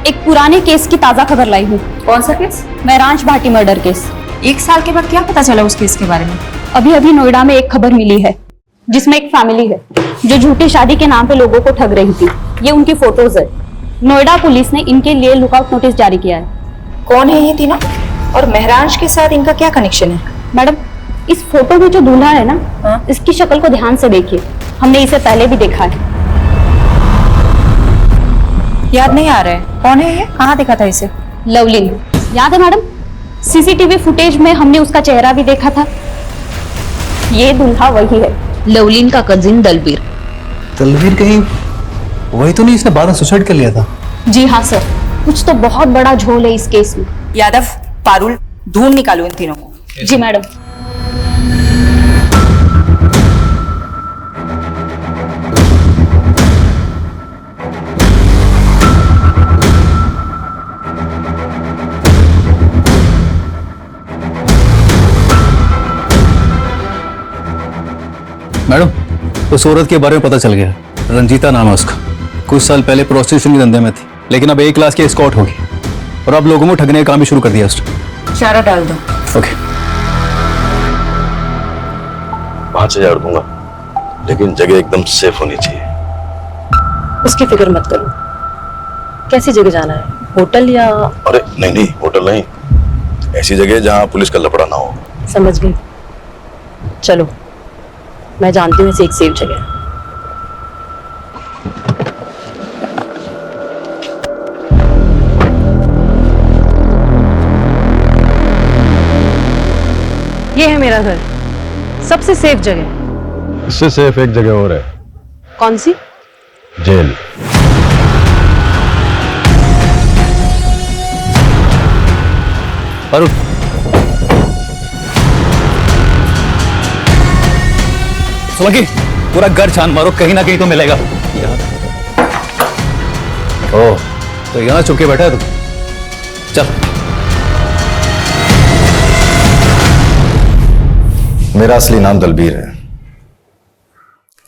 एक पुराने केस की ताजा खबर लाई हूँ। कौन सा केस? महराज भाटी मर्डर केस। 1 साल के बाद क्या पता चला उस केस के बारे में? अभी अभी नोएडा में एक खबर मिली है, जिसमें एक फैमिली है जो झूठी शादी के नाम पे लोगों को ठग रही थी। ये उनकी फोटोज है। नोएडा पुलिस ने इनके लिए लुकआउट नोटिस जारी किया है। कौन है ये तीनों, और महराज के साथ इनका क्या कनेक्शन है? मैडम, इस फोटो में जो दूल्हा है ना, इसकी शक्ल को ध्यान से देखिए, हमने इसे पहले भी देखा है। याद नहीं आ रहा है, कौन है ये? कहाँ देखा था इसे? लवलीन, याद है मैडम? सीसीटीवी फुटेज में हमने उसका चेहरा भी देखा था। ये दूल्हा वही है लवलीन का कजिन दलबीर। तलवीर कहीं वही तो नहीं इसने बाद में सुसाइड कर लिया था? जी हाँ सर, कुछ तो बहुत बड़ा झोल है इस केस में। यादव, पारुल, ढूंढ निकालो इन तीनों को। जी मैडम। मैडम, उस औरत के बारे में पता चल गया। रंजीता नाम है उसका। कुछ साल पहले प्रोस्टिट्यूशन के धंधे में थी, लेकिन अब A क्लास की एस्कॉर्ट होगी और अब लोगों को ठगने का काम भी शुरू कर दिया उसने। चारा डाल दो। ओके। 5,000 दूंगा, लेकिन जगह एकदम सेफ होनी चाहिए। उसकी फिक्र मत करो। कैसी जगह जाना है, होटल या? अरे नहीं नहीं, होटल नहीं, ऐसी जगह जहां पुलिस का लफड़ा ना हो। समझ गई। चलो, मैं जानती हूँ ऐसी एक सेफ जगह। ये है मेरा घर, सबसे सेफ जगह। इससे सेफ एक जगह और है। कौन सी? जेल। अरुण, सोलंकी, पूरा घर छान मारो, कहीं ना कहीं तो मिलेगा। ओह, तो यहाँ छुप के बैठा है तू? चल। मेरा असली नाम दलबीर है।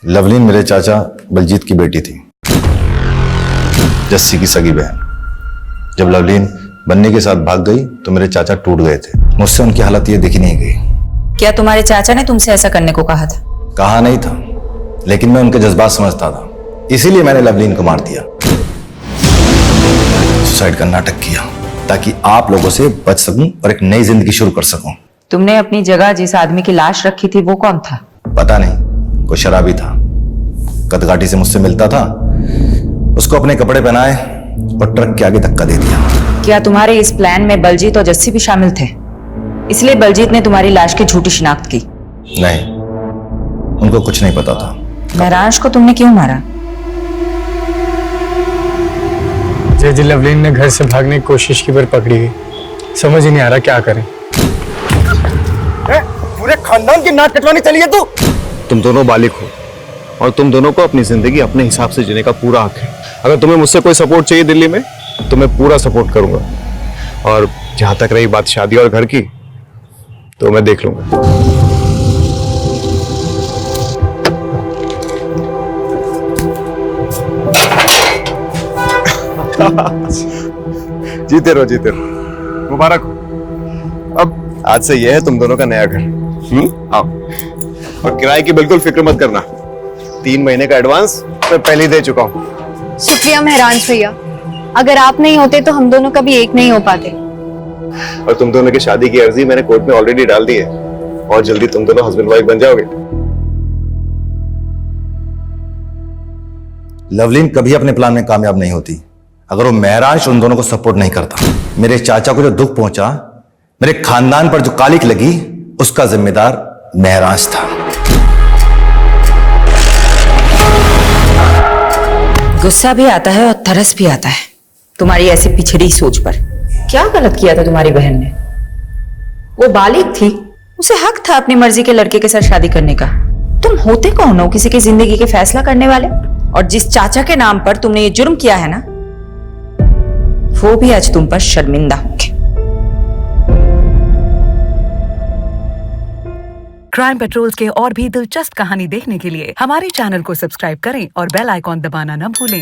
लवलीन मेरे चाचा बलजीत की बेटी थी, जस्सी की सगी बहन। जब लवलीन बन्नी के साथ भाग गई तो मेरे चाचा टूट गए थे। मुझसे उनकी हालत ये दिखी नहीं गई। क्या तुम्हारे चाचा ने तुमसे ऐसा करने को कहा था? कहा नहीं था, लेकिन मैं उनके जज्बात समझता था, इसीलिए मैंने लवलीन को मार दिया। सुसाइड का नाटक किया ताकि आप लोगों से बच सकूं और एक नई जिंदगी शुरू कर सकूं। तुमने अपनी जगह जिस आदमी की लाश रखी थी वो कौन था? पता नहीं, कोई शराबी था, कदकाठी से मुझसे मिलता था। उसको अपने कपड़े पहनाए और ट्रक के आगे धक्का दे दिया। क्या तुम्हारे इस प्लान में बलजीत और जस्सी भी शामिल थे? इसलिए बलजीत ने तुम्हारी लाश की झूठी शिनाख्त की? नहीं, उनको कुछ नहीं पता था। महराज को तुमने क्यों मारा? जी लवलीन ने घर से भागने की कोशिश की पर पकड़ी गई। समझ ही नहीं आ रहा क्या करें। पूरे खानदान की नाक कटवानी चली है तू। तुम दोनों बालिग हो और तुम दोनों को अपनी जिंदगी अपने हिसाब से जीने का पूरा हक है। अगर तुम्हें मुझसे कोई सपोर्ट चाहिए दिल्ली में तो मैं पूरा सपोर्ट करूंगा, और जहां तक रही बात शादी और घर की तो मैं देख लूंगा। जीते रहो, जीते रहो, मुबारक हो। अब आज से यह है तुम दोनों का नया घर। आओ, और किराए की बिल्कुल फिक्र मत करना। 3 महीने का एडवांस मैं पहले ही दे चुका हूँ। शुक्रिया महराज भैया, अगर आप नहीं होते तो हम दोनों कभी एक नहीं हो पाते। और तुम दोनों की शादी की अर्जी मैंने कोर्ट में ऑलरेडी डाल दी है, और जल्दी तुम दोनों हस्बैंड वाइफ बन जाओगे। लवलीन कभी अपने प्लान में कामयाब नहीं होती अगर वो महराज उन दोनों को सपोर्ट नहीं करता। मेरे चाचा को जो दुख पहुंचा, मेरे खानदान पर जो कालिक लगी, उसका जिम्मेदार महराज था। गुस्सा भी आता है और तरस भी आता है तुम्हारी ऐसी पिछड़ी सोच पर। क्या गलत किया था तुम्हारी बहन ने? वो बालिग थी, उसे हक था अपनी मर्जी के लड़के के साथ शादी करने का। तुम होते कौन हो किसी की जिंदगी के फैसला करने वाले? और जिस चाचा के नाम पर तुमने ये जुर्म किया है ना, वो भी आज तुम पर शर्मिंदा होंगे। क्राइम पेट्रोल के और भी दिलचस्प कहानी देखने के लिए हमारे चैनल को सब्सक्राइब करें और बेल आइकॉन दबाना न भूलें।